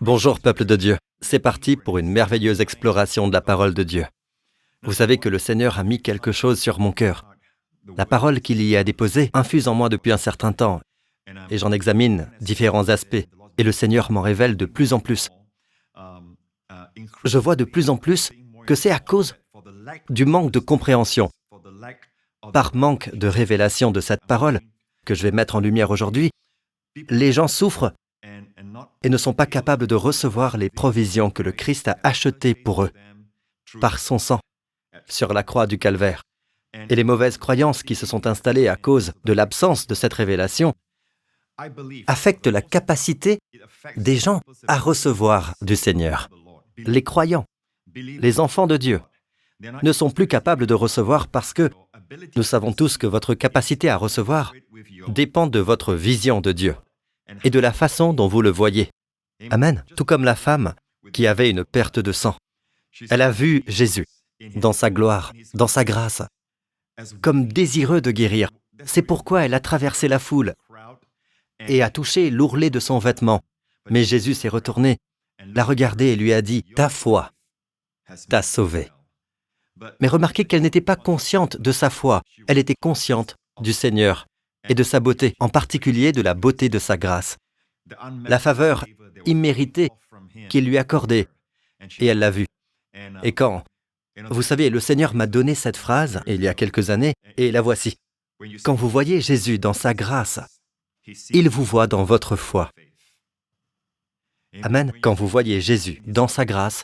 Bonjour peuple de Dieu, c'est parti pour une merveilleuse exploration de la parole de Dieu. Vous savez que le Seigneur a mis quelque chose sur mon cœur. La parole qu'il y a déposée infuse en moi depuis un certain temps, et j'en examine différents aspects, et le Seigneur m'en révèle de plus en plus. Je vois de plus en plus que c'est à cause du manque de compréhension, par manque de révélation de cette parole que je vais mettre en lumière aujourd'hui, les gens souffrent et ne sont pas capables de recevoir les provisions que le Christ a achetées pour eux, par son sang, sur la croix du Calvaire. Et les mauvaises croyances qui se sont installées à cause de l'absence de cette révélation affectent la capacité des gens à recevoir du Seigneur. Les croyants, les enfants de Dieu, ne sont plus capables de recevoir parce que nous savons tous que votre capacité à recevoir dépend de votre vision de Dieu et de la façon dont vous le voyez. Amen. Tout comme la femme qui avait une perte de sang. Elle a vu Jésus dans sa gloire, dans sa grâce, comme désireux de guérir. C'est pourquoi elle a traversé la foule et a touché l'ourlet de son vêtement. Mais Jésus s'est retourné, l'a regardé et lui a dit « Ta foi t'a sauvée ». Mais remarquez qu'elle n'était pas consciente de sa foi, elle était consciente du Seigneur et de sa beauté, en particulier de la beauté de sa grâce, la faveur imméritée qu'il lui accordait, et elle l'a vu. Et quand, vous savez, le Seigneur m'a donné cette phrase il y a quelques années, et la voici. Quand vous voyez Jésus dans sa grâce, il vous voit dans votre foi. Amen. Quand vous voyez Jésus dans sa grâce,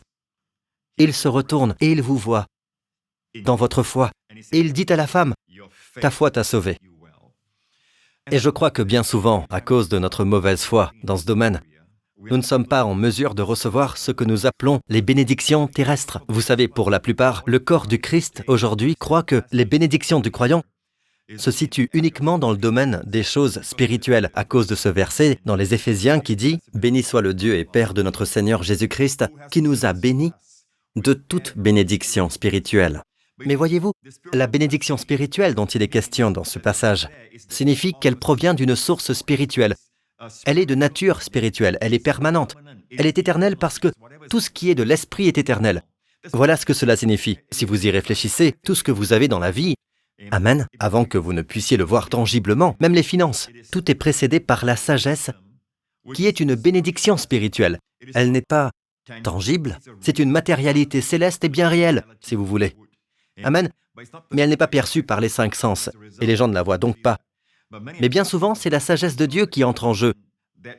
il se retourne et il vous voit dans votre foi. Et il dit à la femme, « Ta foi t'a sauvée ». Et je crois que bien souvent, à cause de notre mauvaise foi dans ce domaine, nous ne sommes pas en mesure de recevoir ce que nous appelons les bénédictions terrestres. Vous savez, pour la plupart, le corps du Christ aujourd'hui croit que les bénédictions du croyant se situent uniquement dans le domaine des choses spirituelles, à cause de ce verset dans les Éphésiens qui dit « Béni soit le Dieu et Père de notre Seigneur Jésus-Christ, qui nous a bénis de toute bénédiction spirituelle. » Mais voyez-vous, la bénédiction spirituelle dont il est question dans ce passage signifie qu'elle provient d'une source spirituelle. Elle est de nature spirituelle, elle est permanente, elle est éternelle parce que tout ce qui est de l'esprit est éternel. Voilà ce que cela signifie. Si vous y réfléchissez, tout ce que vous avez dans la vie, Amen, avant que vous ne puissiez le voir tangiblement, même les finances, tout est précédé par la sagesse qui est une bénédiction spirituelle. Elle n'est pas tangible, c'est une matérialité céleste et bien réelle, si vous voulez. Amen. Mais elle n'est pas perçue par les 5 sens, et les gens ne la voient donc pas. Mais bien souvent, c'est la sagesse de Dieu qui entre en jeu,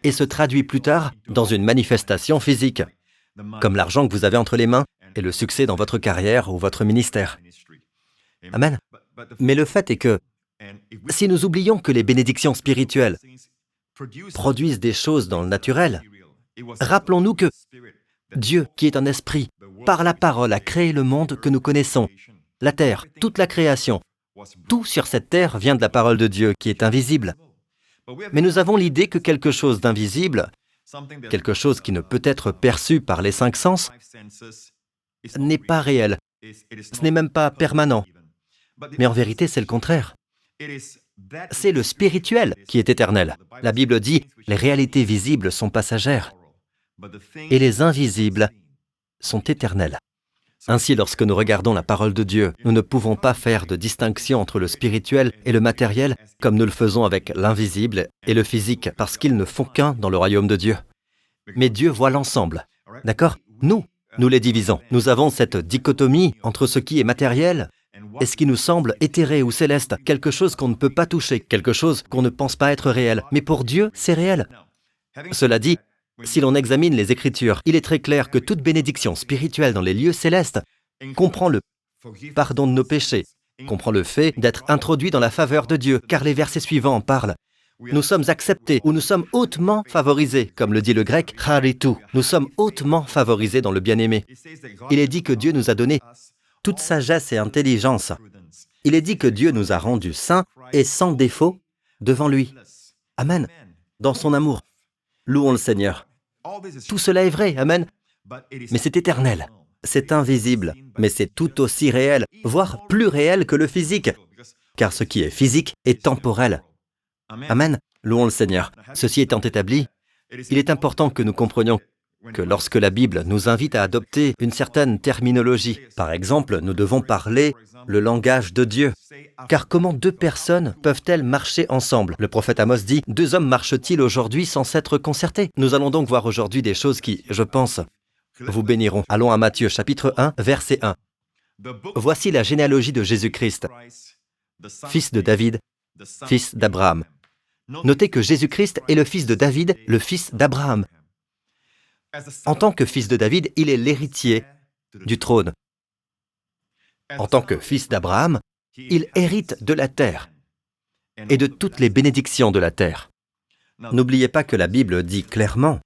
et se traduit plus tard dans une manifestation physique, comme l'argent que vous avez entre les mains, et le succès dans votre carrière ou votre ministère. Amen. Mais le fait est que, si nous oublions que les bénédictions spirituelles produisent des choses dans le naturel, rappelons-nous que Dieu, qui est un esprit, par la parole a créé le monde que nous connaissons, la terre, toute la création. Tout sur cette terre vient de la parole de Dieu, qui est invisible. Mais nous avons l'idée que quelque chose d'invisible, quelque chose qui ne peut être perçu par les 5 sens, n'est pas réel. Ce n'est même pas permanent. Mais en vérité, c'est le contraire. C'est le spirituel qui est éternel. La Bible dit, les réalités visibles sont passagères, et les invisibles sont éternelles. Ainsi, lorsque nous regardons la parole de Dieu, nous ne pouvons pas faire de distinction entre le spirituel et le matériel, comme nous le faisons avec l'invisible et le physique, parce qu'ils ne font qu'un dans le royaume de Dieu. Mais Dieu voit l'ensemble. D'accord? Nous les divisons. Nous avons cette dichotomie entre ce qui est matériel et ce qui nous semble éthéré ou céleste, quelque chose qu'on ne peut pas toucher, quelque chose qu'on ne pense pas être réel. Mais pour Dieu, c'est réel. Cela dit, si l'on examine les Écritures, il est très clair que toute bénédiction spirituelle dans les lieux célestes comprend le pardon de nos péchés, comprend le fait d'être introduit dans la faveur de Dieu, car les versets suivants en parlent. Nous sommes acceptés ou nous sommes hautement favorisés, comme le dit le grec « charitou ». Nous sommes hautement favorisés dans le bien-aimé. Il est dit que Dieu nous a donné toute sagesse et intelligence. Il est dit que Dieu nous a rendus saints et sans défaut devant lui. Amen. Dans son amour. Louons le Seigneur. Tout cela est vrai, Amen. Mais c'est éternel, c'est invisible, mais c'est tout aussi réel, voire plus réel que le physique, car ce qui est physique est temporel. Amen. Louons le Seigneur. Ceci étant établi, il est important que nous comprenions que lorsque la Bible nous invite à adopter une certaine terminologie, par exemple, nous devons parler le langage de Dieu. Car comment deux personnes peuvent-elles marcher ensemble? Le prophète Amos dit, « Deux hommes marchent-ils aujourd'hui sans s'être concertés ?» Nous allons donc voir aujourd'hui des choses qui, je pense, vous béniront. Allons à Matthieu, chapitre 1, verset 1. Voici la généalogie de Jésus-Christ, fils de David, fils d'Abraham. Notez que Jésus-Christ est le fils de David, le fils d'Abraham. En tant que fils de David, il est l'héritier du trône. En tant que fils d'Abraham, il hérite de la terre et de toutes les bénédictions de la terre. N'oubliez pas que la Bible dit clairement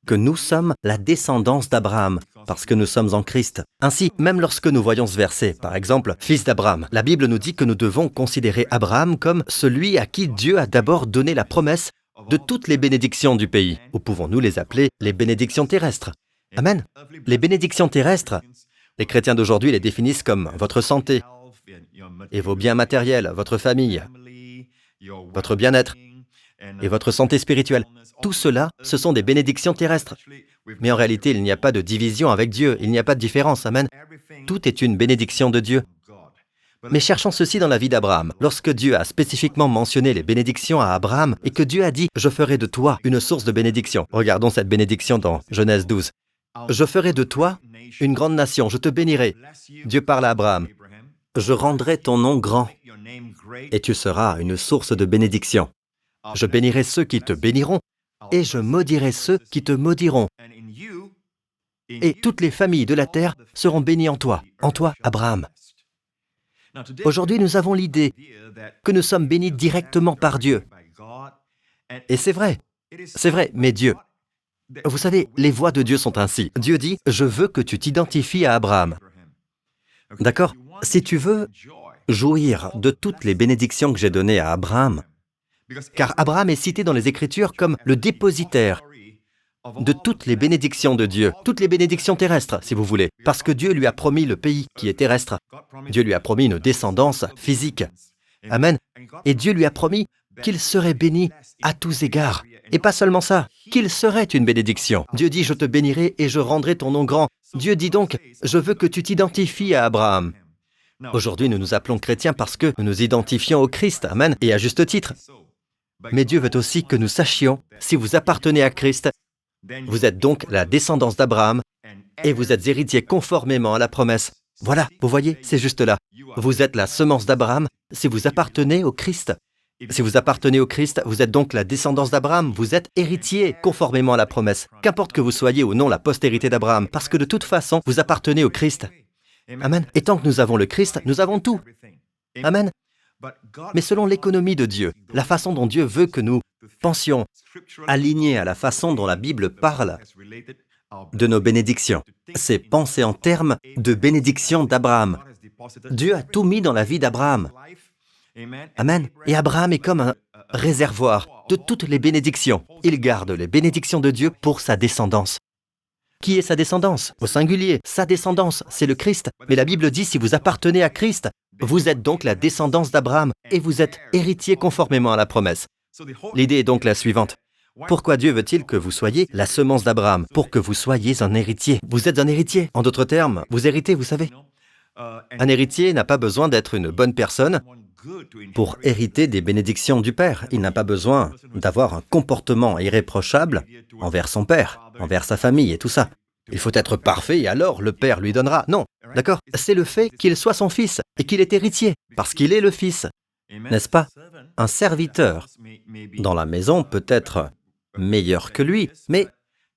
que nous sommes la descendance d'Abraham, parce que nous sommes en Christ. Ainsi, même lorsque nous voyons ce verset, par exemple, « Fils d'Abraham », la Bible nous dit que nous devons considérer Abraham comme celui à qui Dieu a d'abord donné la promesse de toutes les bénédictions du pays. Ou pouvons-nous les appeler les bénédictions terrestres? Amen. Les bénédictions terrestres, les chrétiens d'aujourd'hui les définissent comme votre santé et vos biens matériels, votre famille, votre bien-être et votre santé spirituelle. Tout cela, ce sont des bénédictions terrestres. Mais en réalité, il n'y a pas de division avec Dieu, il n'y a pas de différence. Amen. Tout est une bénédiction de Dieu. Mais cherchons ceci dans la vie d'Abraham. Lorsque Dieu a spécifiquement mentionné les bénédictions à Abraham et que Dieu a dit « Je ferai de toi une source de bénédiction ». Regardons cette bénédiction dans Genèse 12. « Je ferai de toi une grande nation, je te bénirai. » Dieu parle à Abraham. « Je rendrai ton nom grand et tu seras une source de bénédiction. Je bénirai ceux qui te béniront et je maudirai ceux qui te maudiront. Et toutes les familles de la terre seront bénies en toi, Abraham. » Aujourd'hui, nous avons l'idée que nous sommes bénis directement par Dieu. Et c'est vrai, mais Dieu. Vous savez, les voies de Dieu sont ainsi. Dieu dit, « Je veux que tu t'identifies à Abraham. » D'accord? Si tu veux jouir de toutes les bénédictions que j'ai données à Abraham, car Abraham est cité dans les Écritures comme le dépositaire de toutes les bénédictions de Dieu, toutes les bénédictions terrestres, si vous voulez, parce que Dieu lui a promis le pays qui est terrestre. Dieu lui a promis une descendance physique. Amen. Et Dieu lui a promis qu'il serait béni à tous égards. Et pas seulement ça, qu'il serait une bénédiction. Dieu dit, « Je te bénirai et je rendrai ton nom grand. » Dieu dit donc, « Je veux que tu t'identifies à Abraham. » Aujourd'hui, nous nous appelons chrétiens parce que nous nous identifions au Christ. Amen. Et à juste titre. Mais Dieu veut aussi que nous sachions, si vous appartenez à Christ, vous êtes donc la descendance d'Abraham et vous êtes héritier conformément à la promesse. Voilà, vous voyez, c'est juste là. Vous êtes la semence d'Abraham si vous appartenez au Christ. Si vous appartenez au Christ, vous êtes donc la descendance d'Abraham, vous êtes héritier conformément à la promesse. Qu'importe que vous soyez ou non la postérité d'Abraham, parce que de toute façon, vous appartenez au Christ. Amen. Et tant que nous avons le Christ, nous avons tout. Amen. Mais selon l'économie de Dieu, la façon dont Dieu veut que nous pensions, alignés à la façon dont la Bible parle de nos bénédictions, c'est penser en termes de bénédiction d'Abraham. Dieu a tout mis dans la vie d'Abraham. Amen. Et Abraham est comme un réservoir de toutes les bénédictions. Il garde les bénédictions de Dieu pour sa descendance. Qui est sa descendance? Au singulier, sa descendance, c'est le Christ. Mais la Bible dit, si vous appartenez à Christ, vous êtes donc la descendance d'Abraham et vous êtes héritier conformément à la promesse. L'idée est donc la suivante. Pourquoi Dieu veut-il que vous soyez la semence d'Abraham? Pour que vous soyez un héritier. Vous êtes un héritier. En d'autres termes, vous héritez, vous savez. Un héritier n'a pas besoin d'être une bonne personne pour hériter des bénédictions du Père. Il n'a pas besoin d'avoir un comportement irréprochable envers son Père, envers sa famille et tout ça. Il faut être parfait et alors le Père lui donnera. Non, d'accord? C'est le fait qu'il soit son fils et qu'il est héritier, parce qu'il est le fils. N'est-ce pas? Un serviteur dans la maison peut être meilleur que lui, mais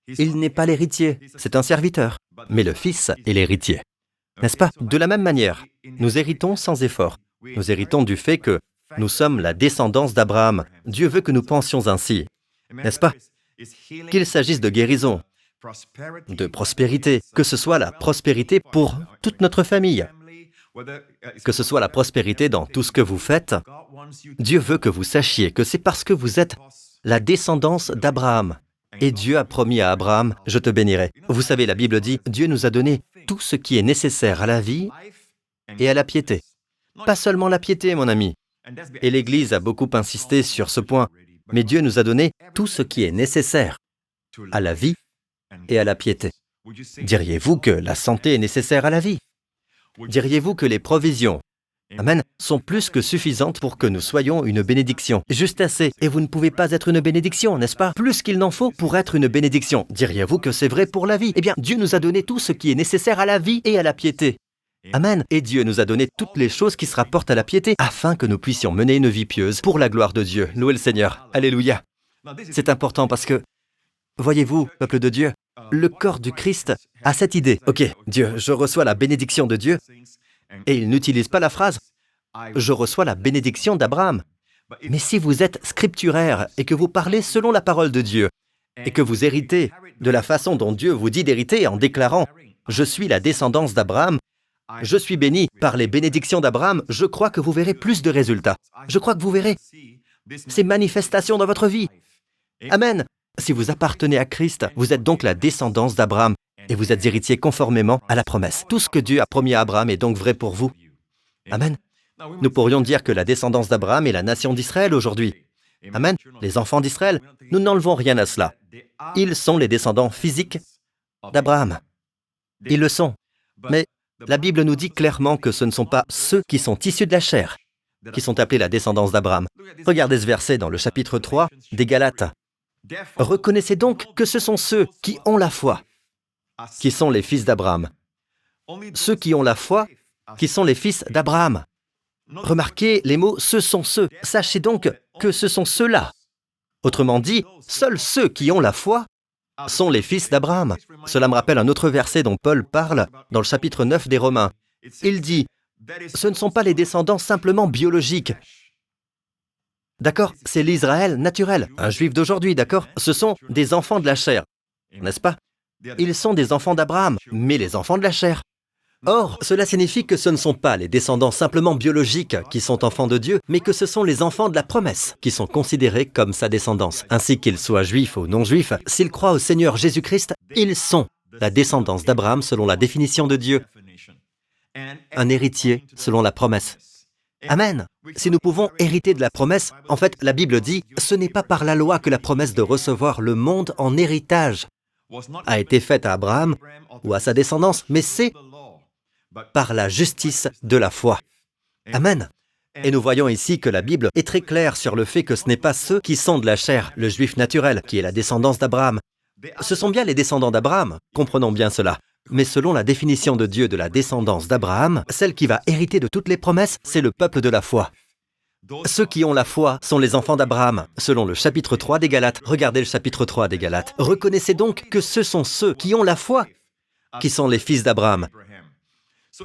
il n'est pas l'héritier, c'est un serviteur. Mais le fils est l'héritier. N'est-ce pas? De la même manière, nous héritons sans effort. Nous héritons du fait que nous sommes la descendance d'Abraham. Dieu veut que nous pensions ainsi. N'est-ce pas? Qu'il s'agisse de guérison, de prospérité, que ce soit la prospérité pour toute notre famille, que ce soit la prospérité dans tout ce que vous faites, Dieu veut que vous sachiez que c'est parce que vous êtes la descendance d'Abraham. Et Dieu a promis à Abraham, « Je te bénirai ». Vous savez, la Bible dit, Dieu nous a donné tout ce qui est nécessaire à la vie et à la piété. Pas seulement la piété, mon ami. Et l'Église a beaucoup insisté sur ce point. Mais Dieu nous a donné tout ce qui est nécessaire à la vie et à la piété. Diriez-vous que la santé est nécessaire à la vie? Diriez-vous que les provisions, Amen, sont plus que suffisantes pour que nous soyons une bénédiction? Juste assez, et vous ne pouvez pas être une bénédiction, n'est-ce pas? Plus qu'il n'en faut pour être une bénédiction. Diriez-vous que c'est vrai pour la vie? Eh bien, Dieu nous a donné tout ce qui est nécessaire à la vie et à la piété. Amen. Et Dieu nous a donné toutes les choses qui se rapportent à la piété, afin que nous puissions mener une vie pieuse pour la gloire de Dieu. Louez le Seigneur. Alléluia. C'est important parce que, voyez-vous, peuple de Dieu, le corps du Christ a cette idée. Ok, Dieu, je reçois la bénédiction de Dieu, et il n'utilise pas la phrase « je reçois la bénédiction d'Abraham ». Mais si vous êtes scripturaire et que vous parlez selon la parole de Dieu, et que vous héritez de la façon dont Dieu vous dit d'hériter en déclarant « je suis la descendance d'Abraham », je suis béni par les bénédictions d'Abraham, je crois que vous verrez plus de résultats. Je crois que vous verrez ces manifestations dans votre vie. Amen. Si vous appartenez à Christ, vous êtes donc la descendance d'Abraham et vous êtes héritier conformément à la promesse. Tout ce que Dieu a promis à Abraham est donc vrai pour vous. Amen. Nous pourrions dire que la descendance d'Abraham est la nation d'Israël aujourd'hui. Amen. Les enfants d'Israël, nous n'enlevons rien à cela. Ils sont les descendants physiques d'Abraham. Ils le sont. Mais la Bible nous dit clairement que ce ne sont pas ceux qui sont issus de la chair qui sont appelés la descendance d'Abraham. Regardez ce verset dans le chapitre 3 des Galates. Reconnaissez donc que ce sont ceux qui ont la foi, qui sont les fils d'Abraham. Ceux qui ont la foi, qui sont les fils d'Abraham. Remarquez les mots « ce sont ceux ». Sachez donc que ce sont ceux-là. Autrement dit, seuls ceux qui ont la foi sont les fils d'Abraham. Cela me rappelle un autre verset dont Paul parle dans le chapitre 9 des Romains. Il dit « ce ne sont pas les descendants simplement biologiques ». D'accord? C'est l'Israël naturel, un juif d'aujourd'hui, d'accord? Ce sont des enfants de la chair, n'est-ce pas? Ils sont des enfants d'Abraham, mais les enfants de la chair. Or, cela signifie que ce ne sont pas les descendants simplement biologiques qui sont enfants de Dieu, mais que ce sont les enfants de la promesse qui sont considérés comme sa descendance. Ainsi qu'ils soient juifs ou non juifs, s'ils croient au Seigneur Jésus-Christ, ils sont la descendance d'Abraham selon la définition de Dieu, un héritier selon la promesse. Amen. Si nous pouvons hériter de la promesse, en fait, la Bible dit, ce n'est pas par la loi que la promesse de recevoir le monde en héritage a été faite à Abraham ou à sa descendance, mais c'est par la justice de la foi. Amen. Et nous voyons ici que la Bible est très claire sur le fait que ce n'est pas ceux qui sont de la chair, le juif naturel, qui est la descendance d'Abraham. Ce sont bien les descendants d'Abraham, comprenons bien cela. Mais selon la définition de Dieu de la descendance d'Abraham, celle qui va hériter de toutes les promesses, c'est le peuple de la foi. Ceux qui ont la foi sont les enfants d'Abraham, selon le chapitre 3 des Galates. Regardez le chapitre 3 des Galates. Reconnaissez donc que ce sont ceux qui ont la foi qui sont les fils d'Abraham.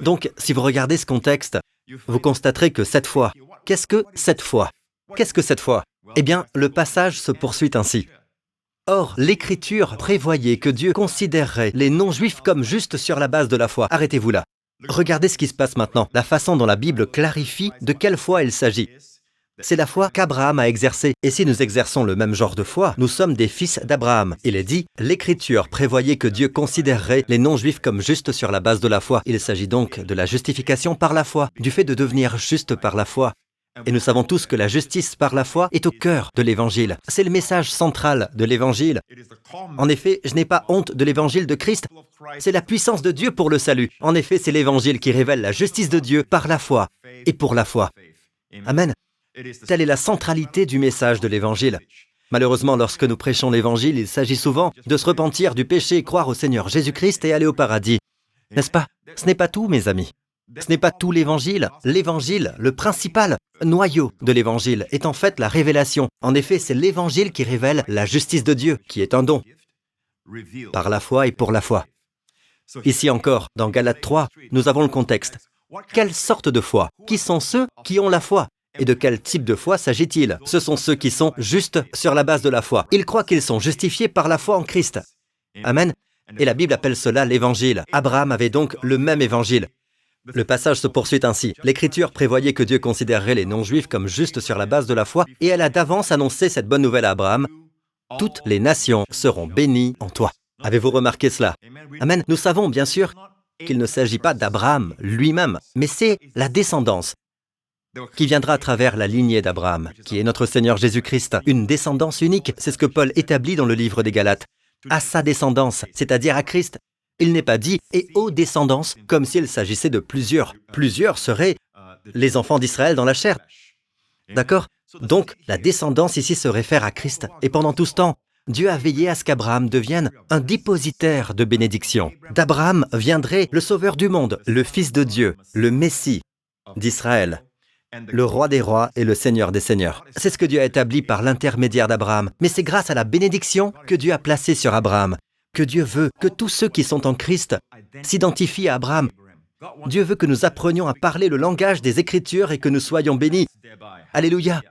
Donc, si vous regardez ce contexte, vous constaterez que cette foi, qu'est-ce que cette foi? Qu'est-ce que cette foi? Eh bien, le passage se poursuit ainsi. Or, l'Écriture prévoyait que Dieu considérerait les non-juifs comme justes sur la base de la foi. Arrêtez-vous là. Regardez ce qui se passe maintenant, la façon dont la Bible clarifie de quelle foi il s'agit. C'est la foi qu'Abraham a exercée. Et si nous exerçons le même genre de foi, nous sommes des fils d'Abraham. Il est dit, l'Écriture prévoyait que Dieu considérerait les non-juifs comme justes sur la base de la foi. Il s'agit donc de la justification par la foi, du fait de devenir juste par la foi. Et nous savons tous que la justice par la foi est au cœur de l'Évangile. C'est le message central de l'Évangile. En effet, je n'ai pas honte de l'Évangile de Christ. C'est la puissance de Dieu pour le salut. En effet, c'est l'Évangile qui révèle la justice de Dieu par la foi et pour la foi. Amen. Telle est la centralité du message de l'Évangile. Malheureusement, lorsque nous prêchons l'Évangile, il s'agit souvent de se repentir du péché, croire au Seigneur Jésus-Christ et aller au paradis. N'est-ce pas? Ce n'est pas tout, mes amis. Ce n'est pas tout l'Évangile. L'Évangile, le principal noyau de l'Évangile, est en fait la révélation. En effet, c'est l'Évangile qui révèle la justice de Dieu, qui est un don, par la foi et pour la foi. Ici encore, dans Galates 3, nous avons le contexte. Quelle sorte de foi? Qui sont ceux qui ont la foi? Et de quel type de foi s'agit-il? Ce sont ceux qui sont justes sur la base de la foi. Ils croient qu'ils sont justifiés par la foi en Christ. Amen. Et la Bible appelle cela l'Évangile. Abraham avait donc le même Évangile. Le passage se poursuit ainsi. L'Écriture prévoyait que Dieu considérerait les non-juifs comme justes sur la base de la foi, et elle a d'avance annoncé cette bonne nouvelle à Abraham. Toutes les nations seront bénies en toi. Avez-vous remarqué cela? Amen. Nous savons bien sûr qu'il ne s'agit pas d'Abraham lui-même, mais c'est la descendance qui viendra à travers la lignée d'Abraham, qui est notre Seigneur Jésus-Christ. Une descendance unique, c'est ce que Paul établit dans le livre des Galates. à sa descendance, c'est-à-dire à Christ. Il n'est pas dit « et aux descendances » comme s'il s'agissait de plusieurs. Plusieurs seraient les enfants d'Israël dans la chair. D'accord? Donc, la descendance ici se réfère à Christ. Et pendant tout ce temps, Dieu a veillé à ce qu'Abraham devienne un dépositaire de bénédiction. D'Abraham viendrait le Sauveur du monde, le Fils de Dieu, le Messie d'Israël, le Roi des rois et le Seigneur des seigneurs. C'est ce que Dieu a établi par l'intermédiaire d'Abraham. Mais c'est grâce à la bénédiction que Dieu a placée sur Abraham, que Dieu veut que tous ceux qui sont en Christ s'identifient à Abraham. Dieu veut que nous apprenions à parler le langage des Écritures et que nous soyons bénis. Alléluia!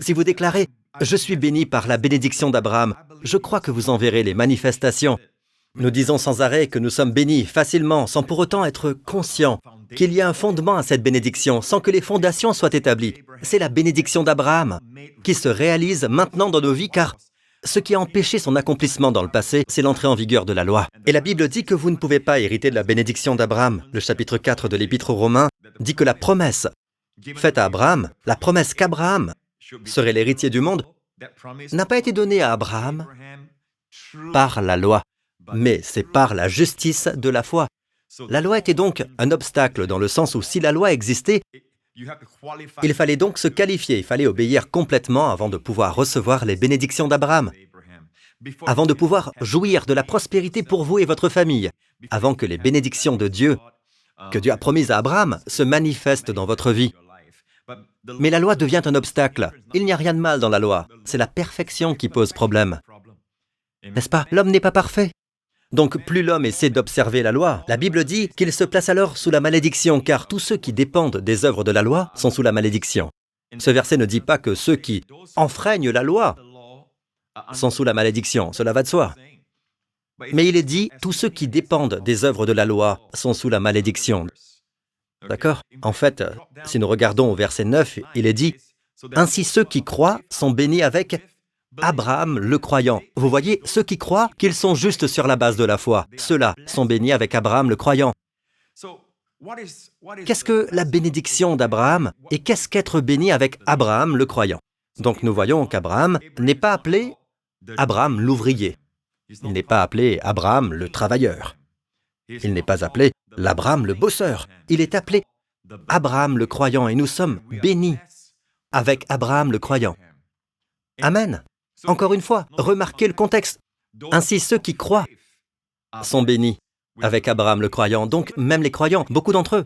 Si vous déclarez « Je suis béni par la bénédiction d'Abraham », je crois que vous en verrez les manifestations. Nous disons sans arrêt que nous sommes bénis facilement, sans pour autant être conscients qu'il y a un fondement à cette bénédiction, sans que les fondations soient établies. C'est la bénédiction d'Abraham qui se réalise maintenant dans nos vies, car ce qui a empêché son accomplissement dans le passé, c'est l'entrée en vigueur de la loi. Et la Bible dit que vous ne pouvez pas hériter de la bénédiction d'Abraham. Le chapitre 4 de l'Épître aux Romains dit que la promesse faite à Abraham, la promesse qu'Abraham serait l'héritier du monde, n'a pas été donnée à Abraham par la loi, mais c'est par la justice de la foi. La loi était donc un obstacle dans le sens où si la loi existait, il fallait donc se qualifier, il fallait obéir complètement avant de pouvoir recevoir les bénédictions d'Abraham, avant de pouvoir jouir de la prospérité pour vous et votre famille, avant que les bénédictions de Dieu, que Dieu a promises à Abraham, se manifestent dans votre vie. Mais la loi devient un obstacle. Il n'y a rien de mal dans la loi. C'est la perfection qui pose problème. N'est-ce pas? L'homme n'est pas parfait. Donc plus l'homme essaie d'observer la loi, la Bible dit qu'il se place alors sous la malédiction, car tous ceux qui dépendent des œuvres de la loi sont sous la malédiction. Ce verset ne dit pas que ceux qui enfreignent la loi sont sous la malédiction, cela va de soi. Mais il est dit, tous ceux qui dépendent des œuvres de la loi sont sous la malédiction. D'accord? En fait, si nous regardons au verset 9, il est dit, « Ainsi ceux qui croient sont bénis avec Abraham le croyant. » Vous voyez, ceux qui croient qu'ils sont justes sur la base de la foi, ceux-là sont bénis avec Abraham le croyant. Qu'est-ce que la bénédiction d'Abraham et qu'est-ce qu'être béni avec Abraham le croyant? Donc nous voyons qu'Abraham n'est pas appelé Abraham l'ouvrier. Il n'est pas appelé Abraham le travailleur. Il n'est pas appelé l'Abraham le bosseur. Il est appelé Abraham le croyant et nous sommes bénis avec Abraham le croyant. Amen. Encore une fois, remarquez le contexte. Ainsi, ceux qui croient sont bénis avec Abraham le croyant. Donc, même les croyants, beaucoup d'entre eux,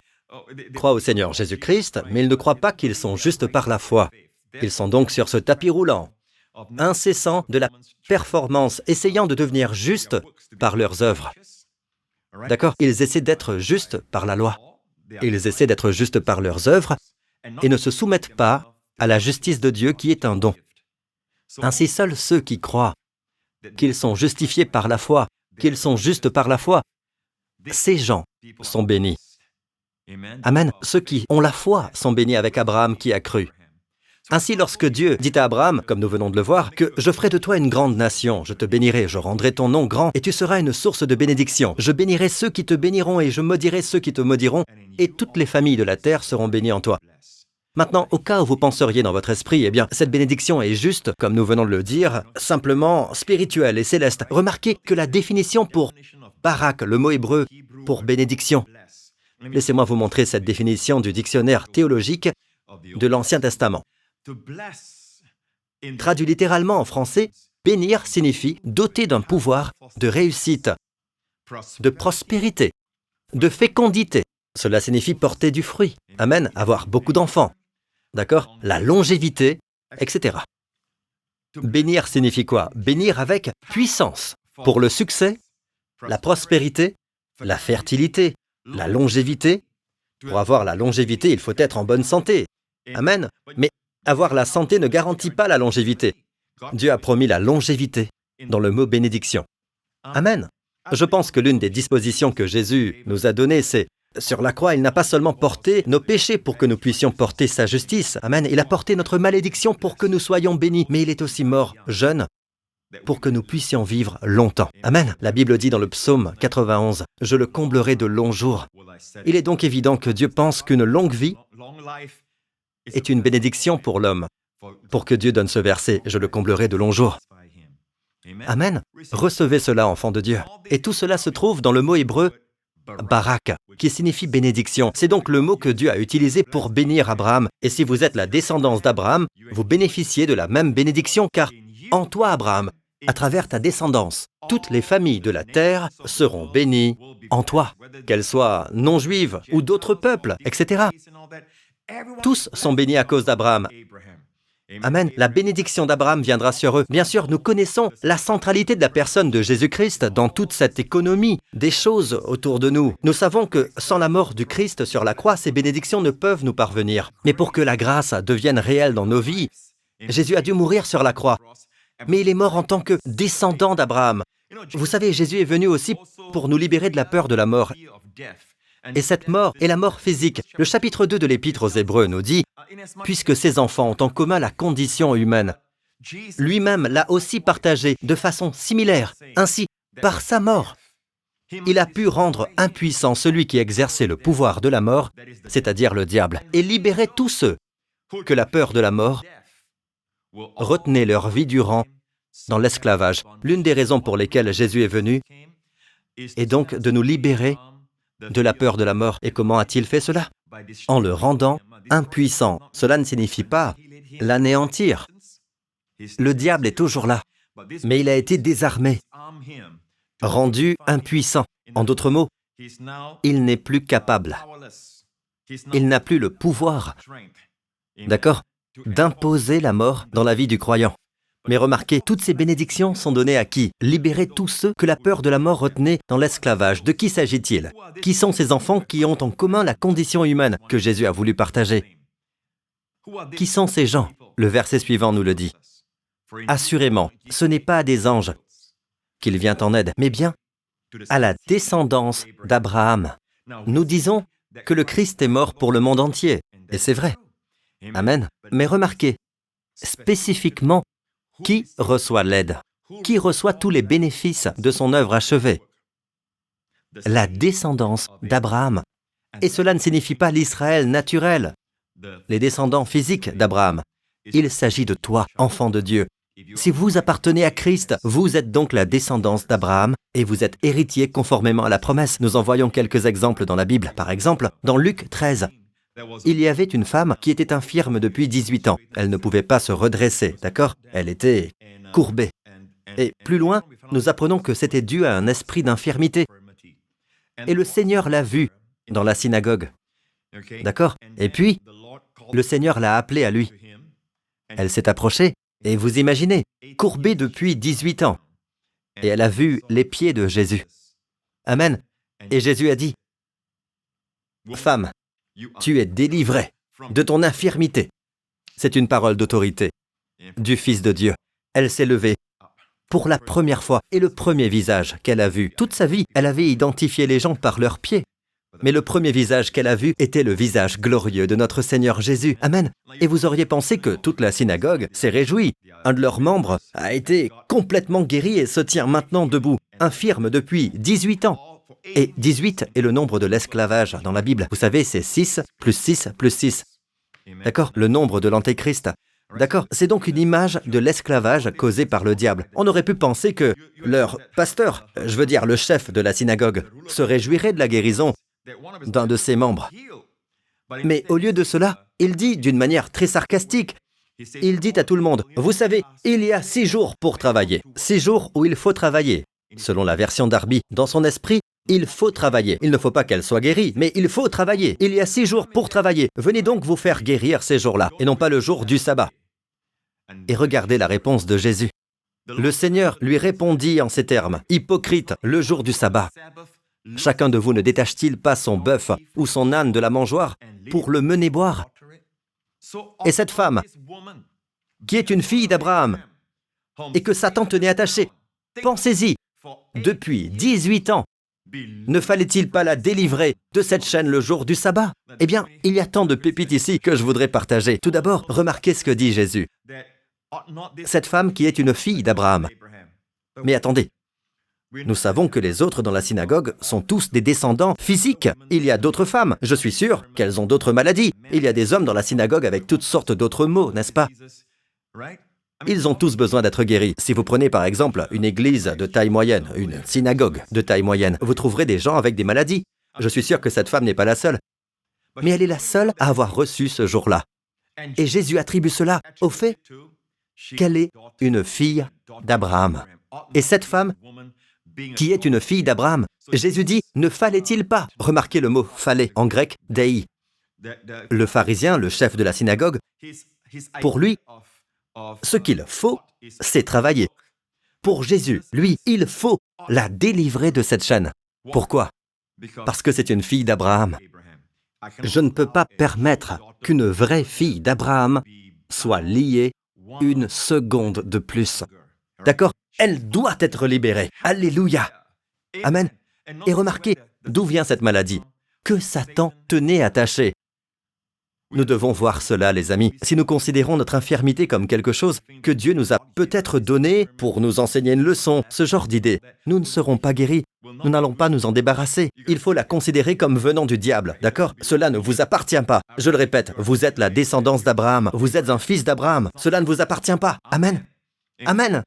croient au Seigneur Jésus-Christ, mais ils ne croient pas qu'ils sont justes par la foi. Ils sont donc sur ce tapis roulant, incessant de la performance, essayant de devenir justes par leurs œuvres. D'accord? Ils essaient d'être justes par la loi. Ils essaient d'être justes par leurs œuvres et ne se soumettent pas à la justice de Dieu qui est un don. Ainsi, seuls ceux qui croient qu'ils sont justifiés par la foi, qu'ils sont justes par la foi, ces gens sont bénis. Amen. Ceux qui ont la foi sont bénis avec Abraham qui a cru. Ainsi, lorsque Dieu dit à Abraham, comme nous venons de le voir, que « Je ferai de toi une grande nation, je te bénirai, je rendrai ton nom grand, et tu seras une source de bénédiction. Je bénirai ceux qui te béniront, et je maudirai ceux qui te maudiront, et toutes les familles de la terre seront bénies en toi. » Maintenant, au cas où vous penseriez dans votre esprit, eh bien, cette bénédiction est juste, comme nous venons de le dire, simplement spirituelle et céleste. Remarquez que la définition pour barak, le mot hébreu pour bénédiction, laissez-moi vous montrer cette définition du dictionnaire théologique de l'Ancien Testament. Traduit littéralement en français, bénir signifie doter d'un pouvoir de réussite, de prospérité, de fécondité. Cela signifie porter du fruit. Amen, avoir beaucoup d'enfants. D'accord? La longévité, etc. Bénir signifie quoi? Bénir avec puissance. Pour le succès, la prospérité, la fertilité, la longévité. Pour avoir la longévité, il faut être en bonne santé. Amen. Mais avoir la santé ne garantit pas la longévité. Dieu a promis la longévité dans le mot bénédiction. Amen. Je pense que l'une des dispositions que Jésus nous a données, c'est sur la croix, il n'a pas seulement porté nos péchés pour que nous puissions porter sa justice. Amen. Il a porté notre malédiction pour que nous soyons bénis. Mais il est aussi mort jeune pour que nous puissions vivre longtemps. Amen. La Bible dit dans le psaume 91, « Je le comblerai de longs jours ». Il est donc évident que Dieu pense qu'une longue vie est une bénédiction pour l'homme. Pour que Dieu donne ce verset, « Je le comblerai de longs jours ». Amen. Recevez cela, enfants de Dieu. Et tout cela se trouve dans le mot hébreu barak, qui signifie bénédiction. C'est donc le mot que Dieu a utilisé pour bénir Abraham. Et si vous êtes la descendance d'Abraham, vous bénéficiez de la même bénédiction, car en toi, Abraham, à travers ta descendance, toutes les familles de la terre seront bénies en toi, qu'elles soient non-juives ou d'autres peuples, etc. Tous sont bénis à cause d'Abraham. Amen. La bénédiction d'Abraham viendra sur eux. Bien sûr, nous connaissons la centralité de la personne de Jésus-Christ dans toute cette économie des choses autour de nous. Nous savons que sans la mort du Christ sur la croix, ces bénédictions ne peuvent nous parvenir. Mais pour que la grâce devienne réelle dans nos vies, Jésus a dû mourir sur la croix. Mais il est mort en tant que descendant d'Abraham. Vous savez, Jésus est venu aussi pour nous libérer de la peur de la mort. Et cette mort est la mort physique. Le chapitre 2 de l'Épître aux Hébreux nous dit « Puisque ces enfants ont en commun la condition humaine, lui-même l'a aussi partagée de façon similaire. Ainsi, par sa mort, il a pu rendre impuissant celui qui exerçait le pouvoir de la mort, c'est-à-dire le diable, et libérer tous ceux que la peur de la mort retenait leur vie durant dans l'esclavage. L'une des raisons pour lesquelles Jésus est venu est donc de nous libérer de la peur de la mort. Et comment a-t-il fait cela? En le rendant impuissant. Cela ne signifie pas l'anéantir. Le diable est toujours là, mais il a été désarmé, rendu impuissant. En d'autres mots, il n'est plus capable. Il n'a plus le pouvoir, d'accord, d'imposer la mort dans la vie du croyant. Mais remarquez, toutes ces bénédictions sont données à qui? Libérer tous ceux que la peur de la mort retenait dans l'esclavage. De qui s'agit-il? Qui sont ces enfants qui ont en commun la condition humaine que Jésus a voulu partager? Qui sont ces gens? Le verset suivant nous le dit. Assurément, ce n'est pas à des anges qu'il vient en aide, mais bien à la descendance d'Abraham. Nous disons que le Christ est mort pour le monde entier, et c'est vrai. Amen. Mais remarquez, spécifiquement, qui reçoit l'aide? Qui reçoit tous les bénéfices de son œuvre achevée? La descendance d'Abraham. Et cela ne signifie pas l'Israël naturel, les descendants physiques d'Abraham. Il s'agit de toi, enfant de Dieu. Si vous appartenez à Christ, vous êtes donc la descendance d'Abraham et vous êtes héritier conformément à la promesse. Nous en voyons quelques exemples dans la Bible. Par exemple, dans Luc 13, il y avait une femme qui était infirme depuis 18 ans. Elle ne pouvait pas se redresser, d'accord? Elle était courbée. Et plus loin, nous apprenons que c'était dû à un esprit d'infirmité. Et le Seigneur l'a vue dans la synagogue, d'accord? Et puis, le Seigneur l'a appelée à lui. Elle s'est approchée, et vous imaginez, courbée depuis 18 ans. Et elle a vu les pieds de Jésus. Amen. Et Jésus a dit, « Femme, tu es délivrée de ton infirmité. » C'est une parole d'autorité du Fils de Dieu. Elle s'est levée pour la première fois et le premier visage qu'elle a vu. Toute sa vie, elle avait identifié les gens par leurs pieds. Mais le premier visage qu'elle a vu était le visage glorieux de notre Seigneur Jésus. Amen. Et vous auriez pensé que toute la synagogue s'est réjouie. Un de leurs membres a été complètement guéri et se tient maintenant debout, infirme depuis 18 ans. Et 18 est le nombre de l'esclavage dans la Bible. Vous savez, c'est 6 plus 6 plus 6. D'accord? Le nombre de l'Antéchrist. D'accord? C'est donc une image de l'esclavage causé par le diable. On aurait pu penser que leur pasteur, je veux dire le chef de la synagogue, se réjouirait de la guérison d'un de ses membres. Mais au lieu de cela, il dit d'une manière très sarcastique, il dit à tout le monde, « Vous savez, il y a 6 jours pour travailler, 6 jours où il faut travailler. » Selon la version Darby, dans son esprit, il faut travailler. Il ne faut pas qu'elle soit guérie, mais il faut travailler. Il y a 6 jours pour travailler. Venez donc vous faire guérir ces jours-là, et non pas le jour du sabbat. Et regardez la réponse de Jésus. Le Seigneur lui répondit en ces termes, « Hypocrite, le jour du sabbat, chacun de vous ne détache-t-il pas son bœuf ou son âne de la mangeoire pour le mener boire? Et cette femme, qui est une fille d'Abraham, et que Satan tenait attachée, pensez-y, depuis 18 ans, ne fallait-il pas la délivrer de cette chaîne le jour du sabbat? Eh bien, il y a tant de pépites ici que je voudrais partager. Tout d'abord, remarquez ce que dit Jésus. Cette femme qui est une fille d'Abraham. Mais attendez, nous savons que les autres dans la synagogue sont tous des descendants physiques. Il y a d'autres femmes, je suis sûr qu'elles ont d'autres maladies. Il y a des hommes dans la synagogue avec toutes sortes d'autres maux, n'est-ce pas? Ils ont tous besoin d'être guéris. Si vous prenez par exemple une église de taille moyenne, une synagogue de taille moyenne, vous trouverez des gens avec des maladies. Je suis sûr que cette femme n'est pas la seule. Mais elle est la seule à avoir reçu ce jour-là. Et Jésus attribue cela au fait qu'elle est une fille d'Abraham. Et cette femme, qui est une fille d'Abraham, Jésus dit, ne fallait-il pas? Remarquez le mot « fallait » en grec, « dei ». Le pharisien, le chef de la synagogue, pour lui, ce qu'il faut, c'est travailler. Pour Jésus, lui, il faut la délivrer de cette chaîne. Pourquoi? Parce que c'est une fille d'Abraham. Je ne peux pas permettre qu'une vraie fille d'Abraham soit liée une seconde de plus. D'accord? Elle doit être libérée. Alléluia! Amen. Et remarquez, d'où vient cette maladie? Que Satan tenait attaché. Nous devons voir cela, les amis. Si nous considérons notre infirmité comme quelque chose que Dieu nous a peut-être donné pour nous enseigner une leçon, ce genre d'idée, nous ne serons pas guéris. Nous n'allons pas nous en débarrasser. Il faut la considérer comme venant du diable, d'accord? Cela ne vous appartient pas. Je le répète, vous êtes la descendance d'Abraham. Vous êtes un fils d'Abraham. Cela ne vous appartient pas. Amen. Amen.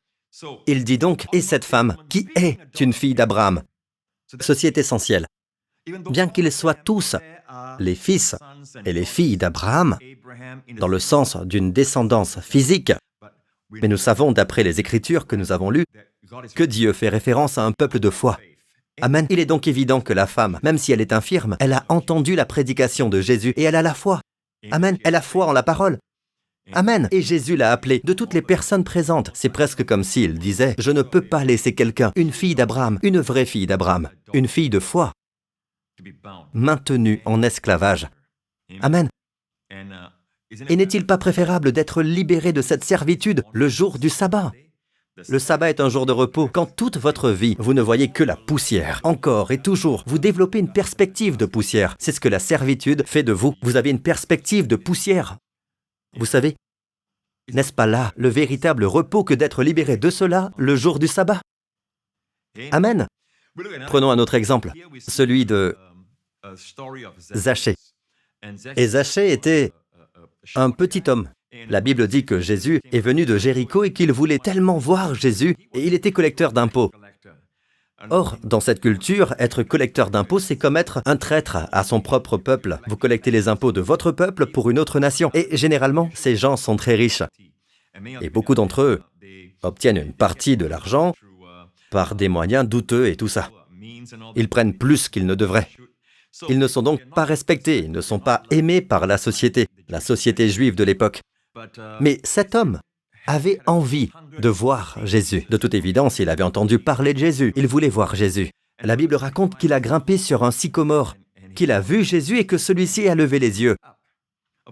Il dit donc, et cette femme, qui est une fille d'Abraham? Ceci est essentiel. Bien qu'ils soient tous les fils et les filles d'Abraham, dans le sens d'une descendance physique, mais nous savons, d'après les Écritures que nous avons lues, que Dieu fait référence à un peuple de foi. Amen. Il est donc évident que la femme, même si elle est infirme, elle a entendu la prédication de Jésus et elle a la foi. Amen. Elle a foi en la parole. Amen. Et Jésus l'a appelée. De toutes les personnes présentes, c'est presque comme s'il disait, « Je ne peux pas laisser quelqu'un, une fille d'Abraham, une vraie fille d'Abraham, une fille de foi, maintenue en esclavage. » Amen. Et n'est-il pas préférable d'être libéré de cette servitude le jour du sabbat? Le sabbat est un jour de repos. Quand toute votre vie, vous ne voyez que la poussière, encore et toujours, vous développez une perspective de poussière. C'est ce que la servitude fait de vous. Vous avez une perspective de poussière. Vous savez, n'est-ce pas là le véritable repos que d'être libéré de cela le jour du sabbat? Amen. Prenons un autre exemple, celui de Zachée. Et Zachée était un petit homme. La Bible dit que Jésus est venu de Jéricho et qu'il voulait tellement voir Jésus, et il était collecteur d'impôts. Or, dans cette culture, être collecteur d'impôts, c'est comme être un traître à son propre peuple. Vous collectez les impôts de votre peuple pour une autre nation. Et généralement, ces gens sont très riches. Et beaucoup d'entre eux obtiennent une partie de l'argent par des moyens douteux et tout ça. Ils prennent plus qu'ils ne devraient. Ils ne sont donc pas respectés, ils ne sont pas aimés par la société juive de l'époque. Mais cet homme avait envie de voir Jésus. De toute évidence, il avait entendu parler de Jésus. Il voulait voir Jésus. La Bible raconte qu'il a grimpé sur un sycomore, qu'il a vu Jésus et que celui-ci a levé les yeux.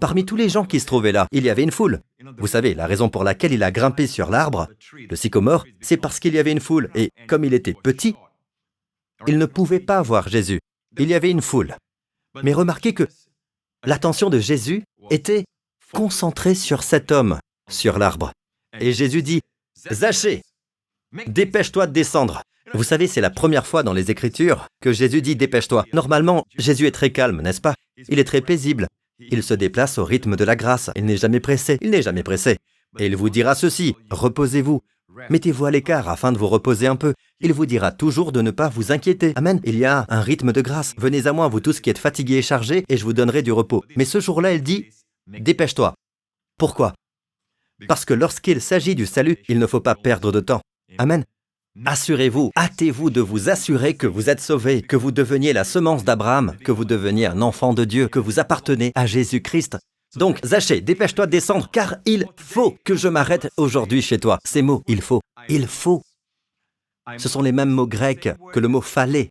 Parmi tous les gens qui se trouvaient là, il y avait une foule. Vous savez, la raison pour laquelle il a grimpé sur l'arbre, le sycomore, c'est parce qu'il y avait une foule. Et comme il était petit, il ne pouvait pas voir Jésus. Il y avait une foule. Mais remarquez que l'attention de Jésus était concentrée sur cet homme, sur l'arbre. Et Jésus dit, « Zachée, dépêche-toi de descendre. » Vous savez, c'est la première fois dans les Écritures que Jésus dit « dépêche-toi ». Normalement, Jésus est très calme, n'est-ce pas? Il est très paisible. Il se déplace au rythme de la grâce. Il n'est jamais pressé. Il n'est jamais pressé. Et il vous dira ceci, « Reposez-vous. Mettez-vous à l'écart afin de vous reposer un peu. » Il vous dira toujours de ne pas vous inquiéter. Amen. Il y a un rythme de grâce. Venez à moi, vous tous qui êtes fatigués et chargés, et je vous donnerai du repos. Mais ce jour-là, il dit, « Dépêche-toi. » Pourquoi? Parce que lorsqu'il s'agit du salut, il ne faut pas perdre de temps. Amen. Assurez-vous, hâtez-vous de vous assurer que vous êtes sauvés, que vous deveniez la semence d'Abraham, que vous deveniez un enfant de Dieu, que vous appartenez à Jésus-Christ. Donc, Zachée, dépêche-toi de descendre, car il faut que je m'arrête aujourd'hui chez toi. Ces mots, il faut. Ce sont les mêmes mots grecs que le mot « fallait ».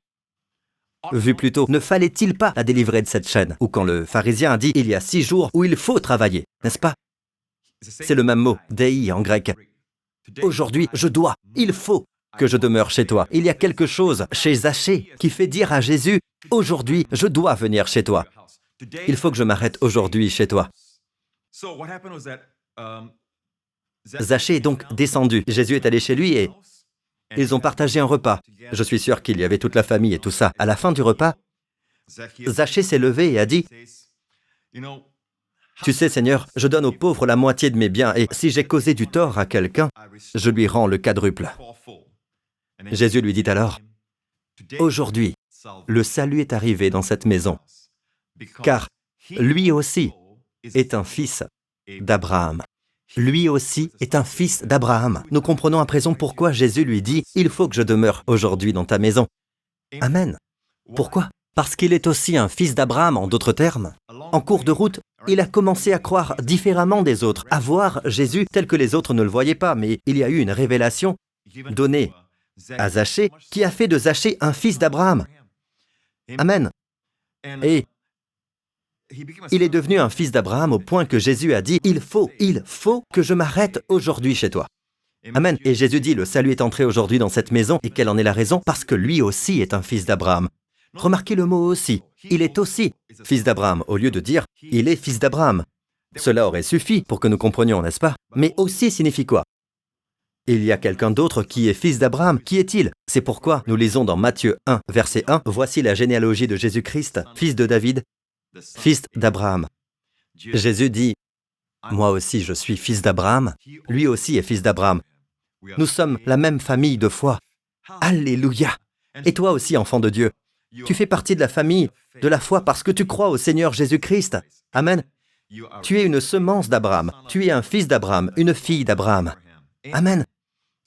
Vu plus tôt, ne fallait-il pas la délivrer de cette chaîne? Ou quand le pharisien a dit « il y a 6 jours où il faut travailler », n'est-ce pas? C'est le même mot, « dei » en grec. Aujourd'hui, je dois, il faut que je demeure chez toi. Il y a quelque chose chez Zachée qui fait dire à Jésus, « Aujourd'hui, je dois venir chez toi. Il faut que je m'arrête aujourd'hui chez toi. » Zachée est donc descendu. Jésus est allé chez lui et ils ont partagé un repas. Je suis sûr qu'il y avait toute la famille et tout ça. À la fin du repas, Zachée s'est levé et a dit, « Tu sais, Seigneur, je donne aux pauvres la moitié de mes biens, et si j'ai causé du tort à quelqu'un, je lui rends le quadruple. Jésus lui dit alors, aujourd'hui, le salut est arrivé dans cette maison, car lui aussi est un fils d'Abraham. Lui aussi est un fils d'Abraham. Nous comprenons à présent pourquoi Jésus lui dit « Il faut que je demeure aujourd'hui dans ta maison ». Amen. Pourquoi? Parce qu'il est aussi un fils d'Abraham, en d'autres termes. En cours de route, il a commencé à croire différemment des autres, à voir Jésus tel que les autres ne le voyaient pas, mais il y a eu une révélation donnée à Zachée qui a fait de Zachée un fils d'Abraham. Amen. Et il est devenu un fils d'Abraham au point que Jésus a dit « Il faut que je m'arrête aujourd'hui chez toi ». Amen. Et Jésus dit « Le salut est entré aujourd'hui dans cette maison. » Et quelle en est la raison? Parce que lui aussi est un fils d'Abraham. Remarquez le mot « aussi ». Il est aussi fils d'Abraham, au lieu de dire « Il est fils d'Abraham ». Cela aurait suffi pour que nous comprenions, n'est-ce pas? Mais aussi signifie quoi? Il y a quelqu'un d'autre qui est fils d'Abraham. Qui est-il? C'est pourquoi nous lisons dans Matthieu 1, verset 1, « Voici la généalogie de Jésus-Christ, fils de David, fils d'Abraham. » Jésus dit, « Moi aussi je suis fils d'Abraham, lui aussi est fils d'Abraham. Nous sommes la même famille de foi. Alléluia! Et toi aussi, enfant de Dieu, tu fais partie de la famille de la foi parce que tu crois au Seigneur Jésus-Christ. Amen. Tu es une semence d'Abraham, tu es un fils d'Abraham, une fille d'Abraham. Amen.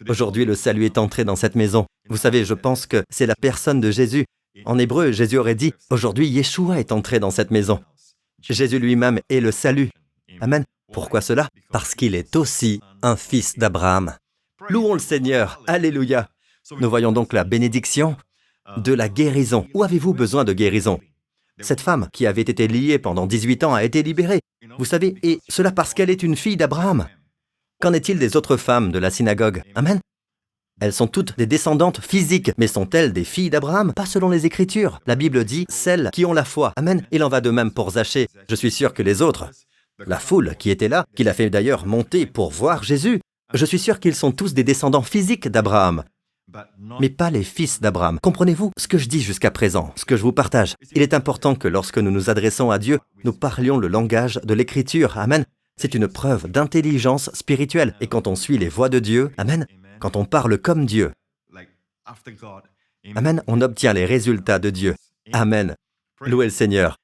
Aujourd'hui, le salut est entré dans cette maison. Vous savez, je pense que c'est la personne de Jésus. En hébreu, Jésus aurait dit, aujourd'hui, Yeshua est entré dans cette maison. Jésus lui-même est le salut. Amen. Pourquoi cela? Parce qu'il est aussi un fils d'Abraham. Louons le Seigneur. Alléluia. Nous voyons donc la bénédiction de la guérison. Où avez-vous besoin de guérison? Cette femme qui avait été liée pendant 18 ans a été libérée. Vous savez, et cela parce qu'elle est une fille d'Abraham. Qu'en est-il des autres femmes de la synagogue? Amen. Elles sont toutes des descendantes physiques, mais sont-elles des filles d'Abraham? Pas selon les Écritures. La Bible dit « celles qui ont la foi ». Amen. Il en va de même pour Zachée. Je suis sûr que les autres, la foule qui était là, qui l'a fait d'ailleurs monter pour voir Jésus, je suis sûr qu'ils sont tous des descendants physiques d'Abraham, mais pas les fils d'Abraham. Comprenez-vous ce que je dis jusqu'à présent, ce que je vous partage? Il est important que lorsque nous nous adressons à Dieu, nous parlions le langage de l'Écriture. Amen. C'est une preuve d'intelligence spirituelle. Et quand on suit les voies de Dieu, amen, quand on parle comme Dieu, amen, on obtient les résultats de Dieu. Amen. Louez le Seigneur.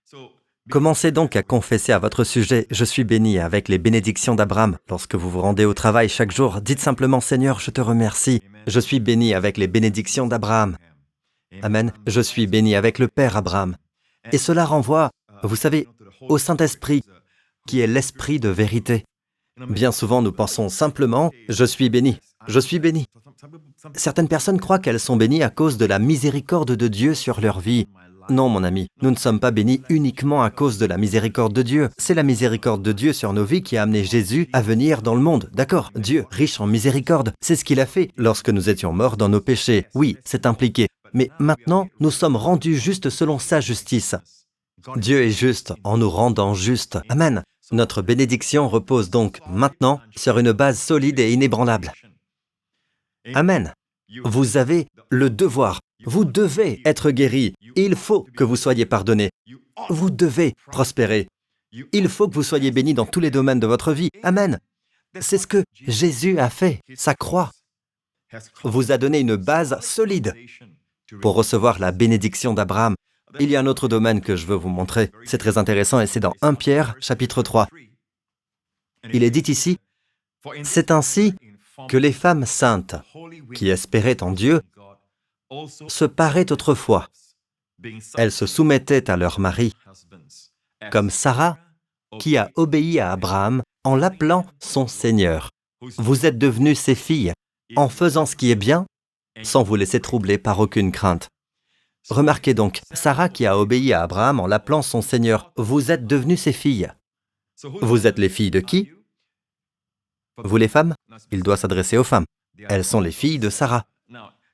Commencez donc à confesser à votre sujet « Je suis béni avec les bénédictions d'Abraham ». Lorsque vous vous rendez au travail chaque jour, dites simplement « Seigneur, je te remercie. Je suis béni avec les bénédictions d'Abraham. » Amen. Je suis béni avec le Père Abraham. Et cela renvoie, vous savez, au Saint-Esprit, qui est l'Esprit de vérité. Bien souvent, nous pensons simplement « Je suis béni. Je suis béni. » Certaines personnes croient qu'elles sont bénies à cause de la miséricorde de Dieu sur leur vie. Non, mon ami, nous ne sommes pas bénis uniquement à cause de la miséricorde de Dieu. C'est la miséricorde de Dieu sur nos vies qui a amené Jésus à venir dans le monde. D'accord? Dieu, riche en miséricorde, c'est ce qu'il a fait lorsque nous étions morts dans nos péchés. Oui, c'est impliqué. Mais maintenant, nous sommes rendus justes selon sa justice. Dieu est juste en nous rendant justes. Amen. Notre bénédiction repose donc maintenant sur une base solide et inébranlable. Amen. Vous avez le devoir. Vous devez être guéri. Il faut que vous soyez pardonné. Vous devez prospérer. Il faut que vous soyez béni dans tous les domaines de votre vie. Amen. C'est ce que Jésus a fait. Sa croix vous a donné une base solide pour recevoir la bénédiction d'Abraham. Il y a un autre domaine que je veux vous montrer. C'est très intéressant et c'est dans 1 Pierre, chapitre 3. Il est dit ici, « C'est ainsi que les femmes saintes qui espéraient en Dieu se paraient autrefois. Elles se soumettaient à leur mari, comme Sarah, qui a obéi à Abraham en l'appelant son Seigneur. Vous êtes devenus ses filles, en faisant ce qui est bien, sans vous laisser troubler par aucune crainte. » Remarquez donc, Sarah qui a obéi à Abraham en l'appelant son Seigneur, vous êtes devenus ses filles. Vous êtes les filles de qui? Vous les femmes? Il doit s'adresser aux femmes. Elles sont les filles de Sarah.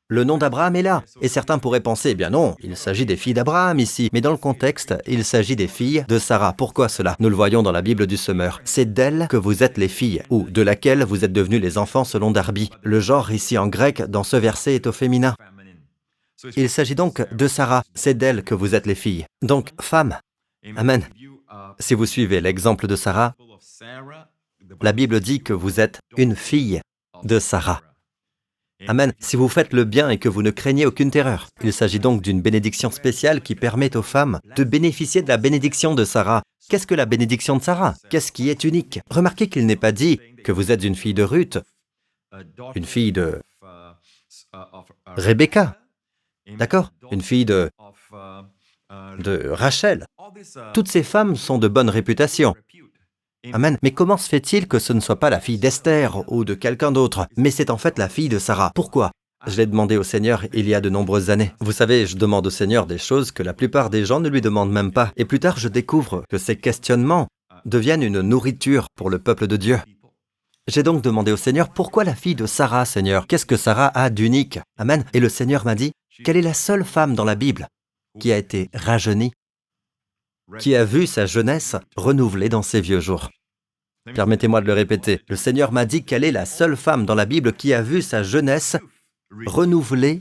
Le nom d'Abraham est là, et certains pourraient penser, eh bien non, il s'agit des filles d'Abraham ici, mais dans le contexte, il s'agit des filles de Sarah. Pourquoi cela? Nous le voyons dans la Bible du Semeur. C'est d'elle que vous êtes les filles, ou de laquelle vous êtes devenus les enfants selon Darby. Le genre ici en grec, dans ce verset, est au féminin. Il s'agit donc de Sarah, c'est d'elle que vous êtes les filles. Donc, femmes, amen, Si vous suivez l'exemple de Sarah, la Bible dit que vous êtes une fille de Sarah. Amen. Si vous faites le bien et que vous ne craignez aucune terreur. Il s'agit donc d'une bénédiction spéciale qui permet aux femmes de bénéficier de la bénédiction de Sarah. Qu'est-ce que la bénédiction de Sarah? Qu'est-ce qui est unique? Remarquez qu'il n'est pas dit que vous êtes une fille de Ruth, une fille de Rebecca, d'accord? Une fille de Rachel. Toutes ces femmes sont de bonne réputation. Amen. Mais comment se fait-il que ce ne soit pas la fille d'Esther ou de quelqu'un d'autre, mais c'est en fait la fille de Sarah? Pourquoi? Je l'ai demandé au Seigneur il y a de nombreuses années. Vous savez, je demande au Seigneur des choses que la plupart des gens ne lui demandent même pas. Et plus tard, je découvre que ces questionnements deviennent une nourriture pour le peuple de Dieu. J'ai donc demandé au Seigneur, pourquoi la fille de Sarah, Seigneur? Qu'est-ce que Sarah a d'unique? Amen. Et le Seigneur m'a dit, quelle est la seule femme dans la Bible qui a été rajeunie, qui a vu sa jeunesse renouvelée dans ses vieux jours? Permettez-moi de le répéter. Le Seigneur m'a dit quelle est la seule femme dans la Bible qui a vu sa jeunesse renouvelée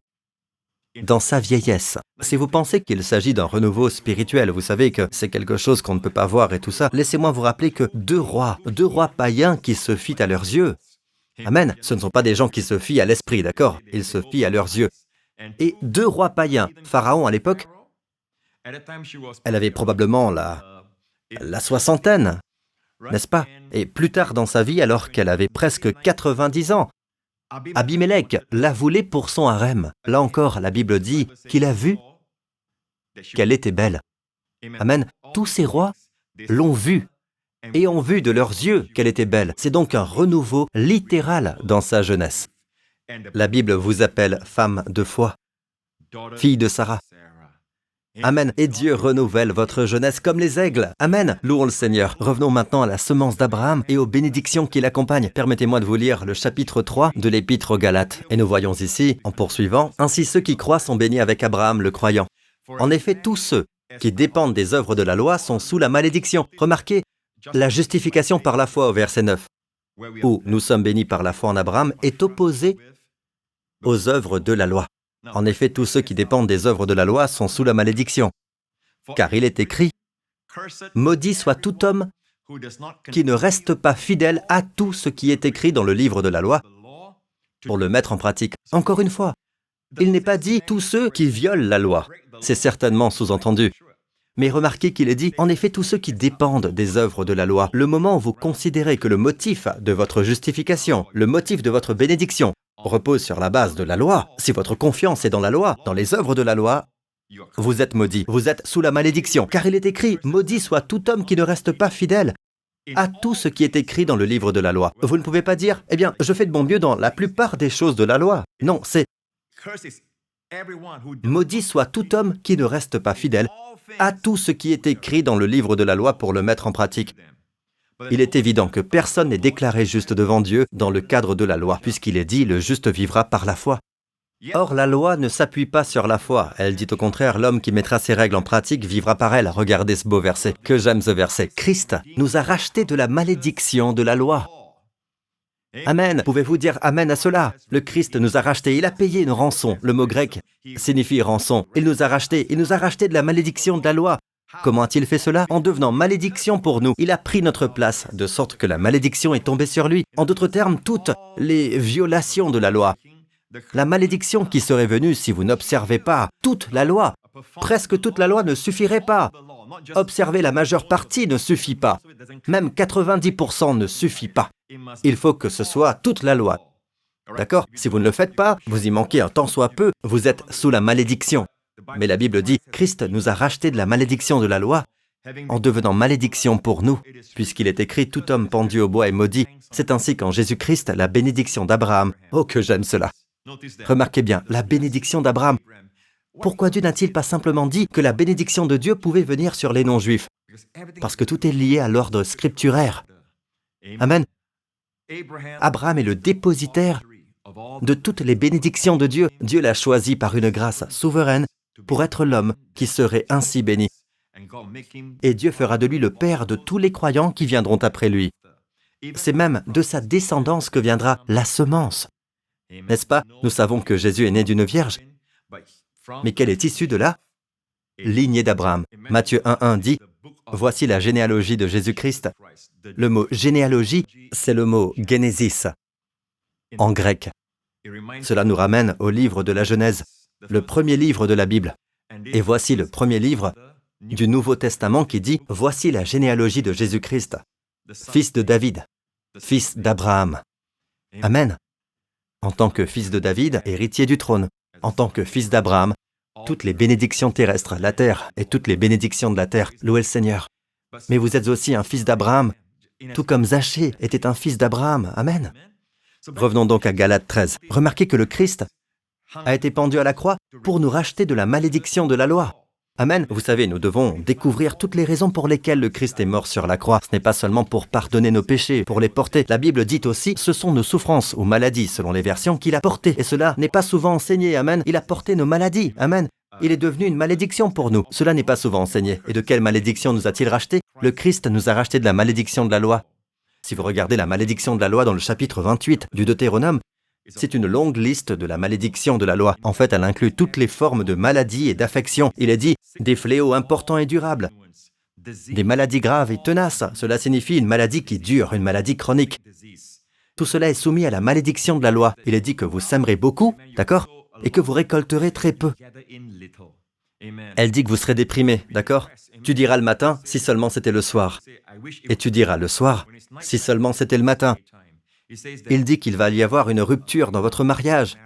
dans sa vieillesse. Si vous pensez qu'il s'agit d'un renouveau spirituel, vous savez que c'est quelque chose qu'on ne peut pas voir et tout ça, laissez-moi vous rappeler que deux rois païens qui se fient à leurs yeux. Amen. Ce ne sont pas des gens qui se fient à l'esprit, d'accord? Ils se fient à leurs yeux. Et deux rois païens, Pharaon à l'époque, elle avait probablement la soixantaine, n'est-ce pas? Et plus tard dans sa vie, alors qu'elle avait presque 90 ans, Abimelech la voulait pour son harem. Là encore, la Bible dit qu'il a vu qu'elle était belle. Amen. Tous ces rois l'ont vue et ont vu de leurs yeux qu'elle était belle. C'est donc un renouveau littéral dans sa jeunesse. La Bible vous appelle femme de foi, fille de Sarah. Amen. Et Dieu renouvelle votre jeunesse comme les aigles. Amen. Louons le Seigneur. Revenons maintenant à la semence d'Abraham et aux bénédictions qui l'accompagnent. Permettez-moi de vous lire le chapitre 3 de l'Épître aux Galates. Et nous voyons ici, en poursuivant, « Ainsi ceux qui croient sont bénis avec Abraham le croyant. En effet, tous ceux qui dépendent des œuvres de la loi sont sous la malédiction. » Remarquez la justification par la foi au verset 9, où nous sommes bénis par la foi en Abraham, est opposée aux œuvres de la loi. En effet, tous ceux qui dépendent des œuvres de la loi sont sous la malédiction. Car il est écrit, « Maudit soit tout homme qui ne reste pas fidèle à tout ce qui est écrit dans le livre de la loi pour le mettre en pratique. » Encore une fois, il n'est pas dit « tous ceux qui violent la loi ». C'est certainement sous-entendu. Mais remarquez qu'il est dit « en effet, tous ceux qui dépendent des œuvres de la loi ». Le moment où vous considérez que le motif de votre justification, le motif de votre bénédiction, repose sur la base de la loi, si votre confiance est dans la loi, dans les œuvres de la loi, vous êtes maudit, vous êtes sous la malédiction. Car il est écrit, maudit soit tout homme qui ne reste pas fidèle à tout ce qui est écrit dans le livre de la loi. Vous ne pouvez pas dire, eh bien, je fais de mon mieux dans la plupart des choses de la loi. Non, c'est maudit soit tout homme qui ne reste pas fidèle à tout ce qui est écrit dans le livre de la loi pour le mettre en pratique. Il est évident que personne n'est déclaré juste devant Dieu dans le cadre de la loi, puisqu'il est dit « le juste vivra par la foi ». Or, la loi ne s'appuie pas sur la foi. Elle dit au contraire « l'homme qui mettra ses règles en pratique vivra par elles ». Regardez ce beau verset. Que j'aime ce verset. Christ nous a rachetés de la malédiction de la loi. Amen. Pouvez-vous dire Amen à cela? Le Christ nous a rachetés. Il a payé une rançon. Le mot grec signifie rançon. Il nous a rachetés. Il nous a rachetés de la malédiction de la loi. Comment a-t-il fait cela? En devenant malédiction pour nous. Il a pris notre place, de sorte que la malédiction est tombée sur lui. En d'autres termes, toutes les violations de la loi, la malédiction qui serait venue si vous n'observez pas toute la loi, presque toute la loi ne suffirait pas. Observer la majeure partie ne suffit pas. Même 90% ne suffit pas. Il faut que ce soit toute la loi. D'accord? Si vous ne le faites pas, vous y manquez un tant soit peu, vous êtes sous la malédiction. Mais la Bible dit, Christ nous a rachetés de la malédiction de la loi en devenant malédiction pour nous, puisqu'il est écrit, tout homme pendu au bois est maudit. C'est ainsi qu'en Jésus-Christ, la bénédiction d'Abraham, oh que j'aime cela. Remarquez bien, la bénédiction d'Abraham. Pourquoi Dieu n'a-t-il pas simplement dit que la bénédiction de Dieu pouvait venir sur les non-juifs? Parce que tout est lié à l'ordre scripturaire. Amen. Abraham est le dépositaire de toutes les bénédictions de Dieu. Dieu l'a choisi par une grâce souveraine pour être l'homme qui serait ainsi béni. Et Dieu fera de lui le père de tous les croyants qui viendront après lui. C'est même de sa descendance que viendra la semence. N'est-ce pas? Nous savons que Jésus est né d'une vierge, mais qu'elle est issue de la lignée d'Abraham. Matthieu 1,1 dit, Voici la généalogie de Jésus-Christ. Le mot généalogie, c'est le mot Genesis en grec. Cela nous ramène au livre de la Genèse, le premier livre de la Bible. Et voici le premier livre du Nouveau Testament qui dit « Voici la généalogie de Jésus-Christ, fils de David, fils d'Abraham. » Amen. En tant que fils de David, héritier du trône, en tant que fils d'Abraham, toutes les bénédictions terrestres, la terre et toutes les bénédictions de la terre, louez le Seigneur. Mais vous êtes aussi un fils d'Abraham, tout comme Zachée était un fils d'Abraham. Amen. Revenons donc à Galates 13. Remarquez que le Christ a été pendu à la croix pour nous racheter de la malédiction de la loi. Amen. Vous savez, nous devons découvrir toutes les raisons pour lesquelles le Christ est mort sur la croix. Ce n'est pas seulement pour pardonner nos péchés, pour les porter. La Bible dit aussi, ce sont nos souffrances ou maladies, selon les versions, qu'il a portées. Et cela n'est pas souvent enseigné. Amen. Il a porté nos maladies. Amen. Il est devenu une malédiction pour nous. Cela n'est pas souvent enseigné. Et de quelle malédiction nous a-t-il racheté? Le Christ nous a racheté de la malédiction de la loi. Si vous regardez la malédiction de la loi dans le chapitre 28 du Deutéronome, c'est une longue liste de la malédiction de la loi. En fait, elle inclut toutes les formes de maladies et d'affections. Il est dit des fléaux importants et durables, des maladies graves et tenaces. Cela signifie une maladie qui dure, une maladie chronique. Tout cela est soumis à la malédiction de la loi. Il est dit que vous sèmerez beaucoup, d'accord, et que vous récolterez très peu. Elle dit que vous serez déprimé, d'accord? Tu diras le matin, si seulement c'était le soir. Et tu diras le soir, si seulement c'était le matin. Il dit qu'il va y avoir une rupture dans votre mariage.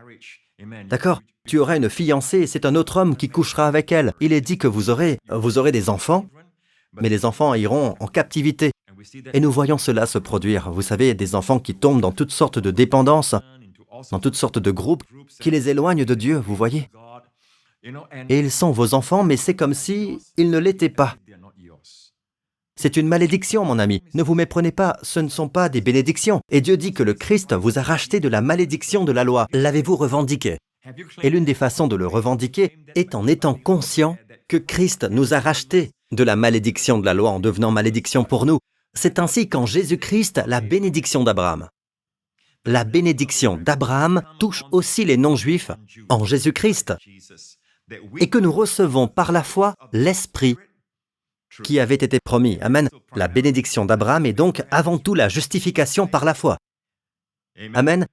D'accord? Tu auras une fiancée et c'est un autre homme qui couchera avec elle. Il est dit que vous aurez des enfants, mais les enfants iront en captivité. Et nous voyons cela se produire. Vous savez, des enfants qui tombent dans toutes sortes de dépendances, dans toutes sortes de groupes qui les éloignent de Dieu, vous voyez? Et ils sont vos enfants, mais c'est comme si ils ne l'étaient pas. C'est une malédiction, mon ami. Ne vous méprenez pas, ce ne sont pas des bénédictions. Et Dieu dit que le Christ vous a racheté de la malédiction de la loi. L'avez-vous revendiqué? Et l'une des façons de le revendiquer est en étant conscient que Christ nous a racheté de la malédiction de la loi en devenant malédiction pour nous. C'est ainsi qu'en Jésus-Christ, la bénédiction d'Abraham. La bénédiction d'Abraham touche aussi les non-juifs en Jésus-Christ. Et que nous recevons par la foi l'Esprit qui avait été promis. Amen. La bénédiction d'Abraham est donc avant tout la justification par la foi. Amen.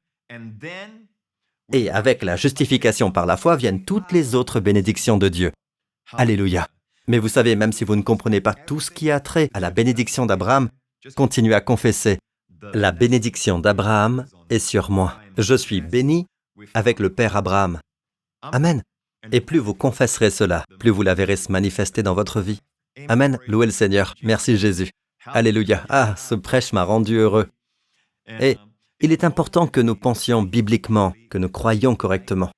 Et avec la justification par la foi viennent toutes les autres bénédictions de Dieu. Alléluia. Mais vous savez, même si vous ne comprenez pas tout ce qui a trait à la bénédiction d'Abraham, continuez à confesser. La bénédiction d'Abraham est sur moi. Je suis béni avec le Père Abraham. Amen. Et plus vous confesserez cela, plus vous la verrez se manifester dans votre vie. Amen. Louez le Seigneur. Merci Jésus. Alléluia. Ah, ce prêche m'a rendu heureux. Et il est important que nous pensions bibliquement, que nous croyions correctement,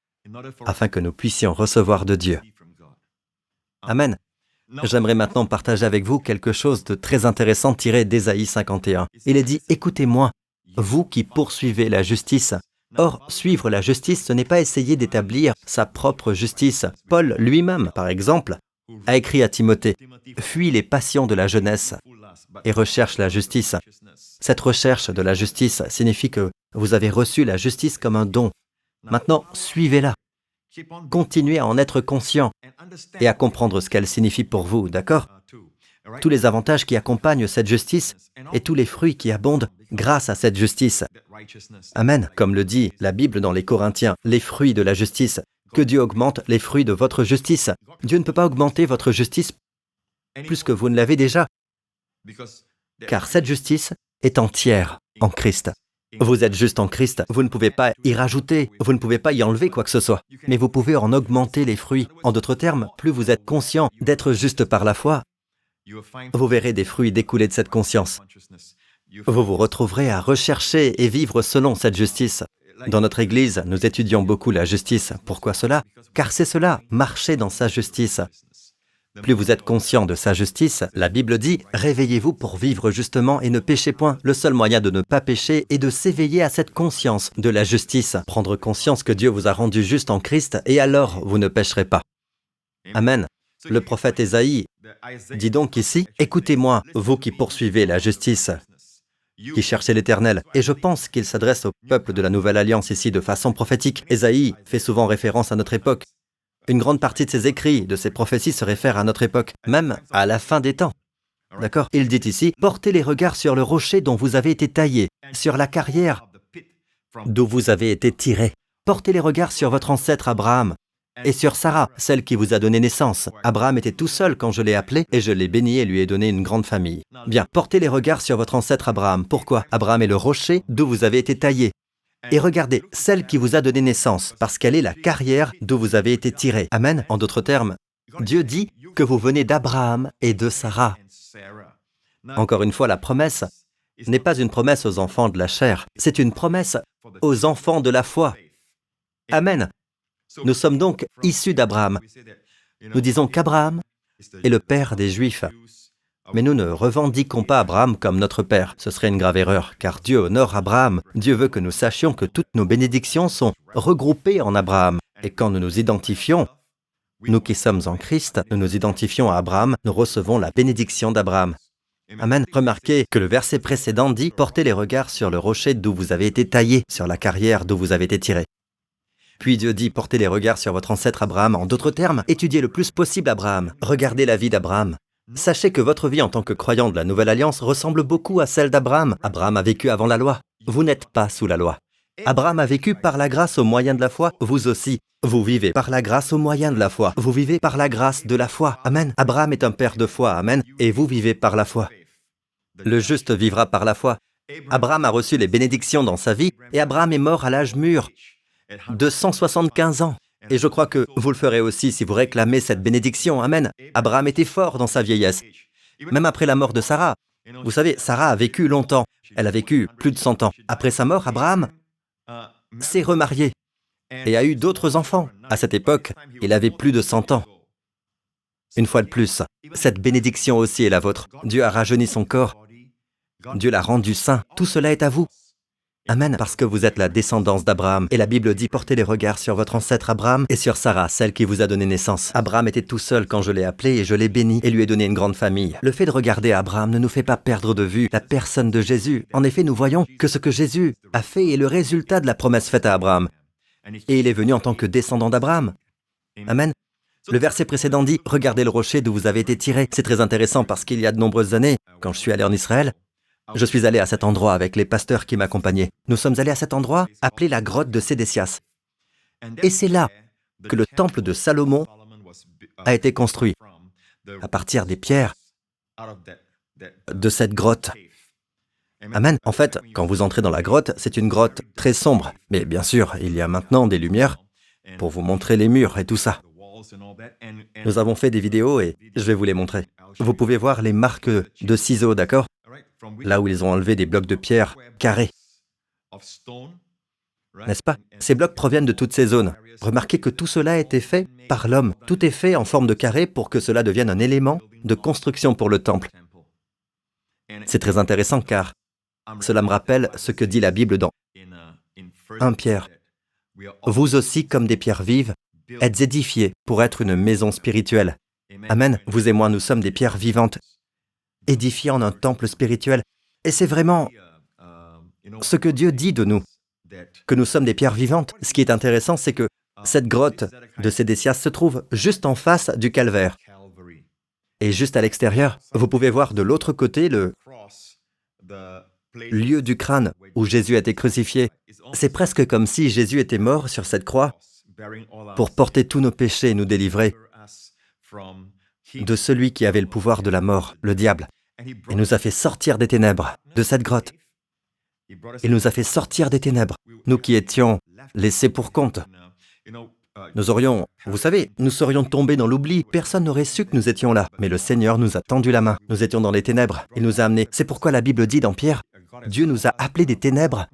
afin que nous puissions recevoir de Dieu. Amen. J'aimerais maintenant partager avec vous quelque chose de très intéressant tiré d'Ésaïe 51. Il est dit, « Écoutez-moi, vous qui poursuivez la justice. » Or, suivre la justice, ce n'est pas essayer d'établir sa propre justice. Paul lui-même, par exemple, a écrit à Timothée, « Fuis les passions de la jeunesse et recherche la justice. » Cette recherche de la justice signifie que vous avez reçu la justice comme un don. Maintenant, suivez-la. Continuez à en être conscient et à comprendre ce qu'elle signifie pour vous, d'accord? Tous les avantages qui accompagnent cette justice et tous les fruits qui abondent grâce à cette justice. Amen. Comme le dit la Bible dans les Corinthiens, les fruits de la justice. Que Dieu augmente les fruits de votre justice. Dieu ne peut pas augmenter votre justice plus que vous ne l'avez déjà, car cette justice est entière en Christ. Vous êtes juste en Christ, vous ne pouvez pas y rajouter, vous ne pouvez pas y enlever quoi que ce soit, mais vous pouvez en augmenter les fruits. En d'autres termes, plus vous êtes conscient d'être juste par la foi, vous verrez des fruits découler de cette conscience. Vous vous retrouverez à rechercher et vivre selon cette justice. Dans notre Église, nous étudions beaucoup la justice. Pourquoi cela? Car c'est cela, marcher dans sa justice. Plus vous êtes conscient de sa justice, la Bible dit « Réveillez-vous pour vivre justement et ne péchez point ». Le seul moyen de ne pas pécher est de s'éveiller à cette conscience de la justice, prendre conscience que Dieu vous a rendu juste en Christ et alors vous ne pécherez pas. Amen. Le prophète Ésaïe dit donc ici « Écoutez-moi, vous qui poursuivez la justice, qui cherchez l'Éternel ». Et je pense qu'il s'adresse au peuple de la Nouvelle Alliance ici de façon prophétique. Ésaïe fait souvent référence à notre époque. Une grande partie de ses écrits, de ses prophéties se réfèrent à notre époque, même à la fin des temps. D'accord? Il dit ici, portez les regards sur le rocher dont vous avez été taillé, sur la carrière d'où vous avez été tiré. Portez les regards sur votre ancêtre Abraham et sur Sarah, celle qui vous a donné naissance. Abraham était tout seul quand je l'ai appelé et je l'ai béni et lui ai donné une grande famille. Bien, portez les regards sur votre ancêtre Abraham. Pourquoi? Abraham est le rocher d'où vous avez été taillé. Et regardez, celle qui vous a donné naissance, parce qu'elle est la carrière d'où vous avez été tiré. Amen. En d'autres termes, Dieu dit que vous venez d'Abraham et de Sarah. Encore une fois, la promesse n'est pas une promesse aux enfants de la chair, c'est une promesse aux enfants de la foi. Amen. Nous sommes donc issus d'Abraham. Nous disons qu'Abraham est le père des Juifs. Mais nous ne revendiquons pas Abraham comme notre père. Ce serait une grave erreur, car Dieu honore Abraham. Dieu veut que nous sachions que toutes nos bénédictions sont regroupées en Abraham. Et quand nous nous identifions, nous qui sommes en Christ, nous nous identifions à Abraham, nous recevons la bénédiction d'Abraham. Amen. Remarquez que le verset précédent dit « Portez les regards sur le rocher d'où vous avez été taillé, sur la carrière d'où vous avez été tiré. » Puis Dieu dit « Portez les regards sur votre ancêtre Abraham. » En d'autres termes, étudiez le plus possible Abraham. Regardez la vie d'Abraham. Sachez que votre vie en tant que croyant de la Nouvelle Alliance ressemble beaucoup à celle d'Abraham. Abraham a vécu avant la loi. Vous n'êtes pas sous la loi. Abraham a vécu par la grâce au moyen de la foi. Vous aussi. Vous vivez par la grâce au moyen de la foi. Vous vivez par la grâce de la foi. Amen. Abraham est un père de foi. Amen. Et vous vivez par la foi. Le juste vivra par la foi. Abraham a reçu les bénédictions dans sa vie et Abraham est mort à l'âge mûr de 175 ans. Et je crois que vous le ferez aussi si vous réclamez cette bénédiction. Amen. Abraham était fort dans sa vieillesse, même après la mort de Sarah. Vous savez, Sarah a vécu longtemps. Elle a vécu plus de 100 ans. Après sa mort, Abraham s'est remarié et a eu d'autres enfants. À cette époque, il avait plus de 100 ans. Une fois de plus, cette bénédiction aussi est la vôtre. Dieu a rajeuni son corps. Dieu l'a rendu saint. Tout cela est à vous. Amen, parce que vous êtes la descendance d'Abraham. Et la Bible dit, portez les regards sur votre ancêtre Abraham et sur Sarah, celle qui vous a donné naissance. Abraham était tout seul quand je l'ai appelé et je l'ai béni et lui ai donné une grande famille. Le fait de regarder Abraham ne nous fait pas perdre de vue la personne de Jésus. En effet, nous voyons que ce que Jésus a fait est le résultat de la promesse faite à Abraham. Et il est venu en tant que descendant d'Abraham. Amen. Le verset précédent dit, regardez le rocher d'où vous avez été tiré. C'est très intéressant parce qu'il y a de nombreuses années, quand je suis allé en Israël, je suis allé à cet endroit avec les pasteurs qui m'accompagnaient. Nous sommes allés à cet endroit appelé la grotte de Sédécias. Et c'est là que le temple de Salomon a été construit, à partir des pierres de cette grotte. Amen. En fait, quand vous entrez dans la grotte, c'est une grotte très sombre. Mais bien sûr, il y a maintenant des lumières pour vous montrer les murs et tout ça. Nous avons fait des vidéos et je vais vous les montrer. Vous pouvez voir les marques de ciseaux, d'accord? Là où ils ont enlevé des blocs de pierre carrés. N'est-ce pas? Ces blocs proviennent de toutes ces zones. Remarquez que tout cela a été fait par l'homme. Tout est fait en forme de carré pour que cela devienne un élément de construction pour le temple. C'est très intéressant car cela me rappelle ce que dit la Bible dans 1 Pierre. Vous aussi, comme des pierres vives, êtes édifiés pour être une maison spirituelle. Amen. Vous et moi, nous sommes des pierres vivantes, édifiées en un temple spirituel. Et c'est vraiment ce que Dieu dit de nous, que nous sommes des pierres vivantes. Ce qui est intéressant, c'est que cette grotte de Sédécias se trouve juste en face du calvaire. Et juste à l'extérieur, vous pouvez voir de l'autre côté le lieu du crâne où Jésus a été crucifié. C'est presque comme si Jésus était mort sur cette croix pour porter tous nos péchés et nous délivrer de celui qui avait le pouvoir de la mort, le diable. Il nous a fait sortir des ténèbres, de cette grotte. Il nous a fait sortir des ténèbres, nous qui étions laissés pour compte. Nous aurions, vous savez, nous serions tombés dans l'oubli. Personne n'aurait su que nous étions là. Mais le Seigneur nous a tendu la main. Nous étions dans les ténèbres. Il nous a amenés. C'est pourquoi la Bible dit dans Pierre, Dieu nous a appelés des ténèbres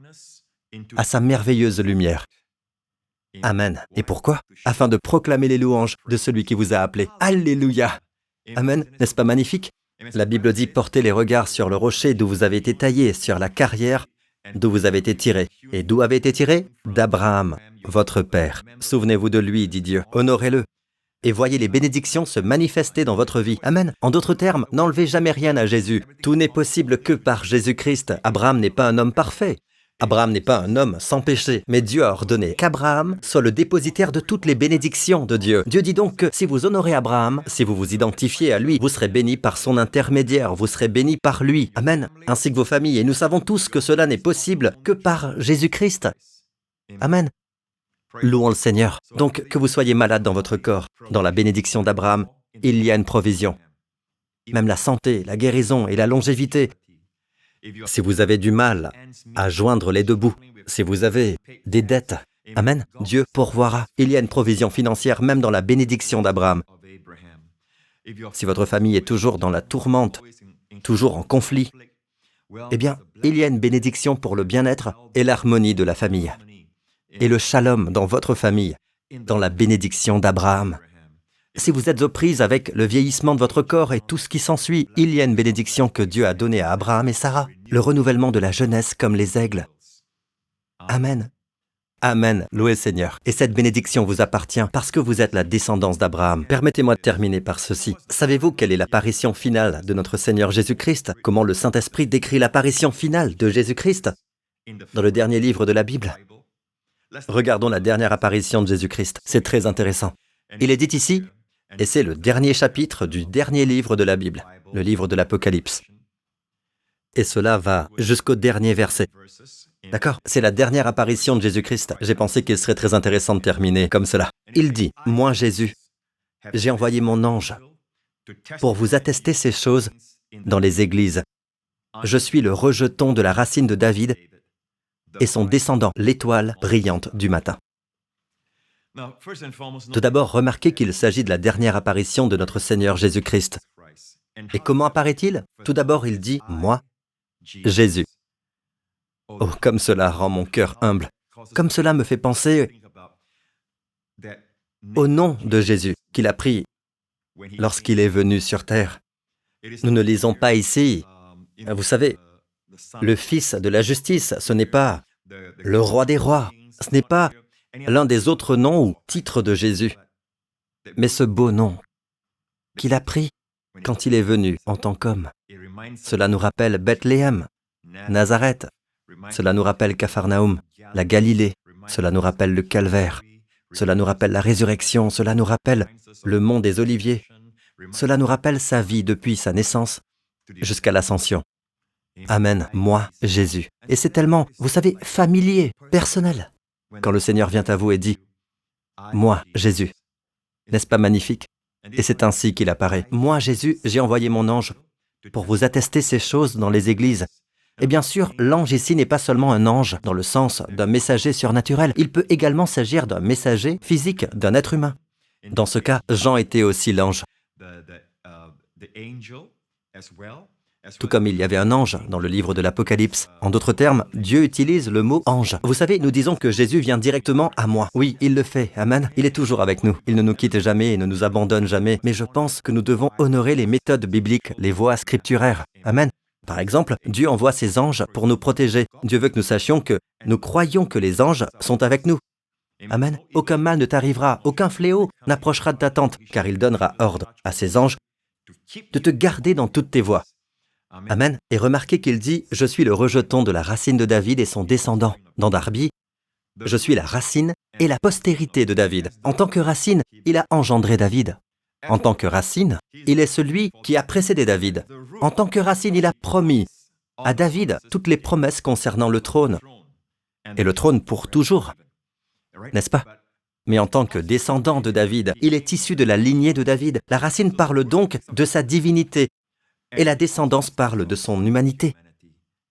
à sa merveilleuse lumière. Amen. Et pourquoi? Afin de proclamer les louanges de celui qui vous a appelés. Alléluia. Amen. N'est-ce pas magnifique? La Bible dit, portez les regards sur le rocher d'où vous avez été taillé, sur la carrière d'où vous avez été tiré. Et d'où avez été tiré? D'Abraham, votre père. Souvenez-vous de lui, dit Dieu. Honorez-le. Et voyez les bénédictions se manifester dans votre vie. Amen. En d'autres termes, n'enlevez jamais rien à Jésus. Tout n'est possible que par Jésus-Christ. Abraham n'est pas un homme parfait. Abraham n'est pas un homme sans péché, mais Dieu a ordonné qu'Abraham soit le dépositaire de toutes les bénédictions de Dieu. Dieu dit donc que si vous honorez Abraham, si vous vous identifiez à lui, vous serez bénis par son intermédiaire, vous serez bénis par lui. Amen. Ainsi que vos familles. Et nous savons tous que cela n'est possible que par Jésus-Christ. Amen. Louons le Seigneur. Donc, que vous soyez malade dans votre corps, dans la bénédiction d'Abraham, il y a une provision. Même la santé, la guérison et la longévité. Si vous avez du mal à joindre les deux bouts, si vous avez des dettes, Amen, Dieu pourvoira. Il y a une provision financière même dans la bénédiction d'Abraham. Si votre famille est toujours dans la tourmente, toujours en conflit, eh bien, il y a une bénédiction pour le bien-être et l'harmonie de la famille. Et le shalom dans votre famille, dans la bénédiction d'Abraham. Si vous êtes aux prises avec le vieillissement de votre corps et tout ce qui s'ensuit, il y a une bénédiction que Dieu a donnée à Abraham et Sarah, le renouvellement de la jeunesse comme les aigles. Amen. Amen, louez le Seigneur. Et cette bénédiction vous appartient parce que vous êtes la descendance d'Abraham. Permettez-moi de terminer par ceci. Savez-vous quelle est l'apparition finale de notre Seigneur Jésus-Christ? Comment le Saint-Esprit décrit l'apparition finale de Jésus-Christ? Dans le dernier livre de la Bible. Regardons la dernière apparition de Jésus-Christ. C'est très intéressant. Il est dit ici, et c'est le dernier chapitre du dernier livre de la Bible, le livre de l'Apocalypse. Et cela va jusqu'au dernier verset. D'accord? C'est la dernière apparition de Jésus-Christ. J'ai pensé qu'il serait très intéressant de terminer comme cela. Il dit, « Moi, Jésus, j'ai envoyé mon ange pour vous attester ces choses dans les églises. Je suis le rejeton de la racine de David et son descendant, l'étoile brillante du matin. » Tout d'abord, remarquez qu'il s'agit de la dernière apparition de notre Seigneur Jésus-Christ. Et comment apparaît-il? Tout d'abord, il dit « Moi, Jésus ». Oh, comme cela rend mon cœur humble. Comme cela me fait penser au nom de Jésus qu'il a pris lorsqu'il est venu sur terre. Nous ne lisons pas ici, vous savez, le Fils de la justice, ce n'est pas le roi des rois, ce n'est pas l'un des autres noms ou titres de Jésus, mais ce beau nom qu'il a pris quand il est venu en tant qu'homme. Cela nous rappelle Bethléem, Nazareth, cela nous rappelle Capharnaüm, la Galilée, cela nous rappelle le calvaire, cela nous rappelle la résurrection, cela nous rappelle le mont des Oliviers, cela nous rappelle sa vie depuis sa naissance jusqu'à l'ascension. Amen, moi, Jésus. Et c'est tellement, vous savez, familier, personnel. Quand le Seigneur vient à vous et dit, « Moi, Jésus », n'est-ce pas magnifique? Et c'est ainsi qu'il apparaît. « Moi, Jésus, j'ai envoyé mon ange pour vous attester ces choses dans les églises. » Et bien sûr, l'ange ici n'est pas seulement un ange dans le sens d'un messager surnaturel. Il peut également s'agir d'un messager physique, d'un être humain. Dans ce cas, Jean était aussi l'ange. Tout comme il y avait un ange dans le livre de l'Apocalypse. En d'autres termes, Dieu utilise le mot ange. Vous savez, nous disons que Jésus vient directement à moi. Oui, il le fait. Amen. Il est toujours avec nous. Il ne nous quitte jamais et ne nous abandonne jamais. Mais je pense que nous devons honorer les méthodes bibliques, les voies scripturaires. Amen. Par exemple, Dieu envoie ses anges pour nous protéger. Dieu veut que nous sachions que nous croyons que les anges sont avec nous. Amen. Aucun mal ne t'arrivera, aucun fléau n'approchera de ta tente, car il donnera ordre à ses anges de te garder dans toutes tes voies. Amen. Et remarquez qu'il dit « Je suis le rejeton de la racine de David et son descendant ». Dans Darby, je suis la racine et la postérité de David. En tant que racine, il a engendré David. En tant que racine, il est celui qui a précédé David. En tant que racine, il a promis à David toutes les promesses concernant le trône. Et le trône pour toujours, n'est-ce pas? Mais en tant que descendant de David, il est issu de la lignée de David. La racine parle donc de sa divinité, et la descendance parle de son humanité.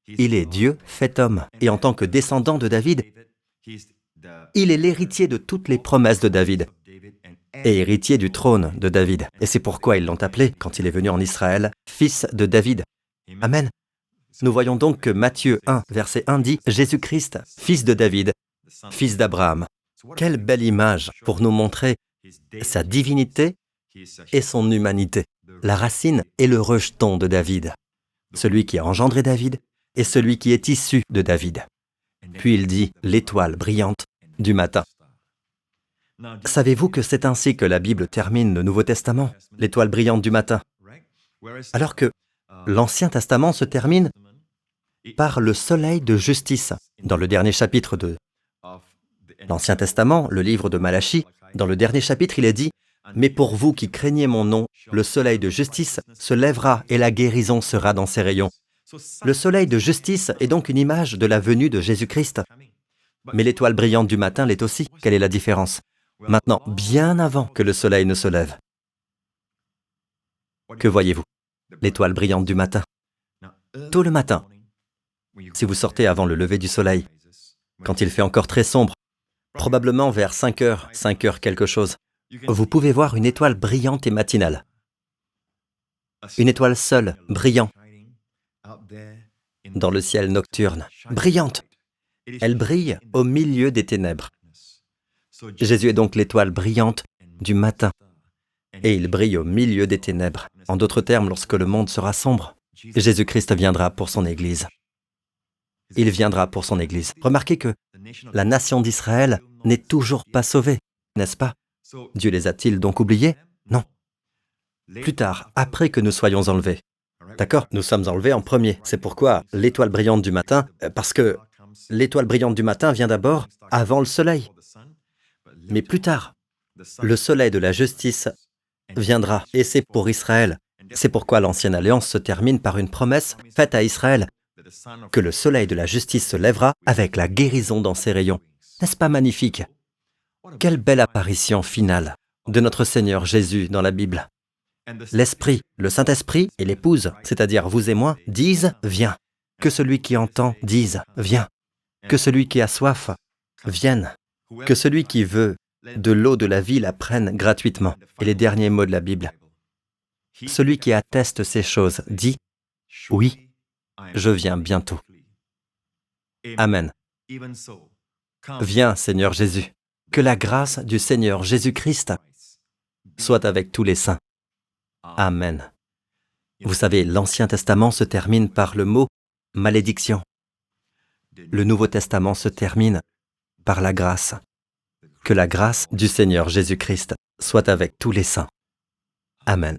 Il est Dieu fait homme, et en tant que descendant de David, il est l'héritier de toutes les promesses de David, et héritier du trône de David. Et c'est pourquoi ils l'ont appelé, quand il est venu en Israël, fils de David. Amen. Nous voyons donc que Matthieu 1, verset 1 dit « Jésus-Christ, fils de David, fils d'Abraham ». Quelle belle image pour nous montrer sa divinité et son humanité. La racine est le rejeton de David, celui qui a engendré David et celui qui est issu de David. Puis il dit « l'étoile brillante du matin ». Savez-vous que c'est ainsi que la Bible termine le Nouveau Testament, l'étoile brillante du matin, alors que l'Ancien Testament se termine par le soleil de justice. Dans le dernier chapitre de l'Ancien Testament, le livre de Malachie, dans le dernier chapitre, il est dit « Mais pour vous qui craignez mon nom, le soleil de justice se lèvera et la guérison sera dans ses rayons. » Le soleil de justice est donc une image de la venue de Jésus-Christ. Mais l'étoile brillante du matin l'est aussi. Quelle est la différence? Maintenant, bien avant que le soleil ne se lève, que voyez-vous? L'étoile brillante du matin. Tôt le matin, si vous sortez avant le lever du soleil, quand il fait encore très sombre, probablement vers 5 heures quelque chose, vous pouvez voir une étoile brillante et matinale. Une étoile seule, brillant, dans le ciel nocturne, brillante. Elle brille au milieu des ténèbres. Jésus est donc l'étoile brillante du matin, et il brille au milieu des ténèbres. En d'autres termes, lorsque le monde sera sombre, Jésus-Christ viendra pour son Église. Il viendra pour son Église. Remarquez que la nation d'Israël n'est toujours pas sauvée, n'est-ce pas? Dieu les a-t-il donc oubliés? Non. Plus tard, après que nous soyons enlevés. D'accord? Nous sommes enlevés en premier. C'est pourquoi l'étoile brillante du matin, parce que l'étoile brillante du matin vient d'abord avant le soleil. Mais plus tard, le soleil de la justice viendra, et c'est pour Israël. C'est pourquoi l'Ancienne Alliance se termine par une promesse faite à Israël, que le soleil de la justice se lèvera avec la guérison dans ses rayons. N'est-ce pas magnifique? Quelle belle apparition finale de notre Seigneur Jésus dans la Bible. L'Esprit, le Saint-Esprit et l'Épouse, c'est-à-dire vous et moi, disent « Viens ». Que celui qui entend dise « Viens ». Que celui qui a soif vienne. Que celui qui veut de l'eau de la vie la prenne gratuitement. Et les derniers mots de la Bible. Celui qui atteste ces choses dit « Oui, je viens bientôt ». Amen. Viens, Seigneur Jésus. Que la grâce du Seigneur Jésus-Christ soit avec tous les saints. Amen. Vous savez, l'Ancien Testament se termine par le mot « malédiction ». Le Nouveau Testament se termine par la grâce. Que la grâce du Seigneur Jésus-Christ soit avec tous les saints. Amen.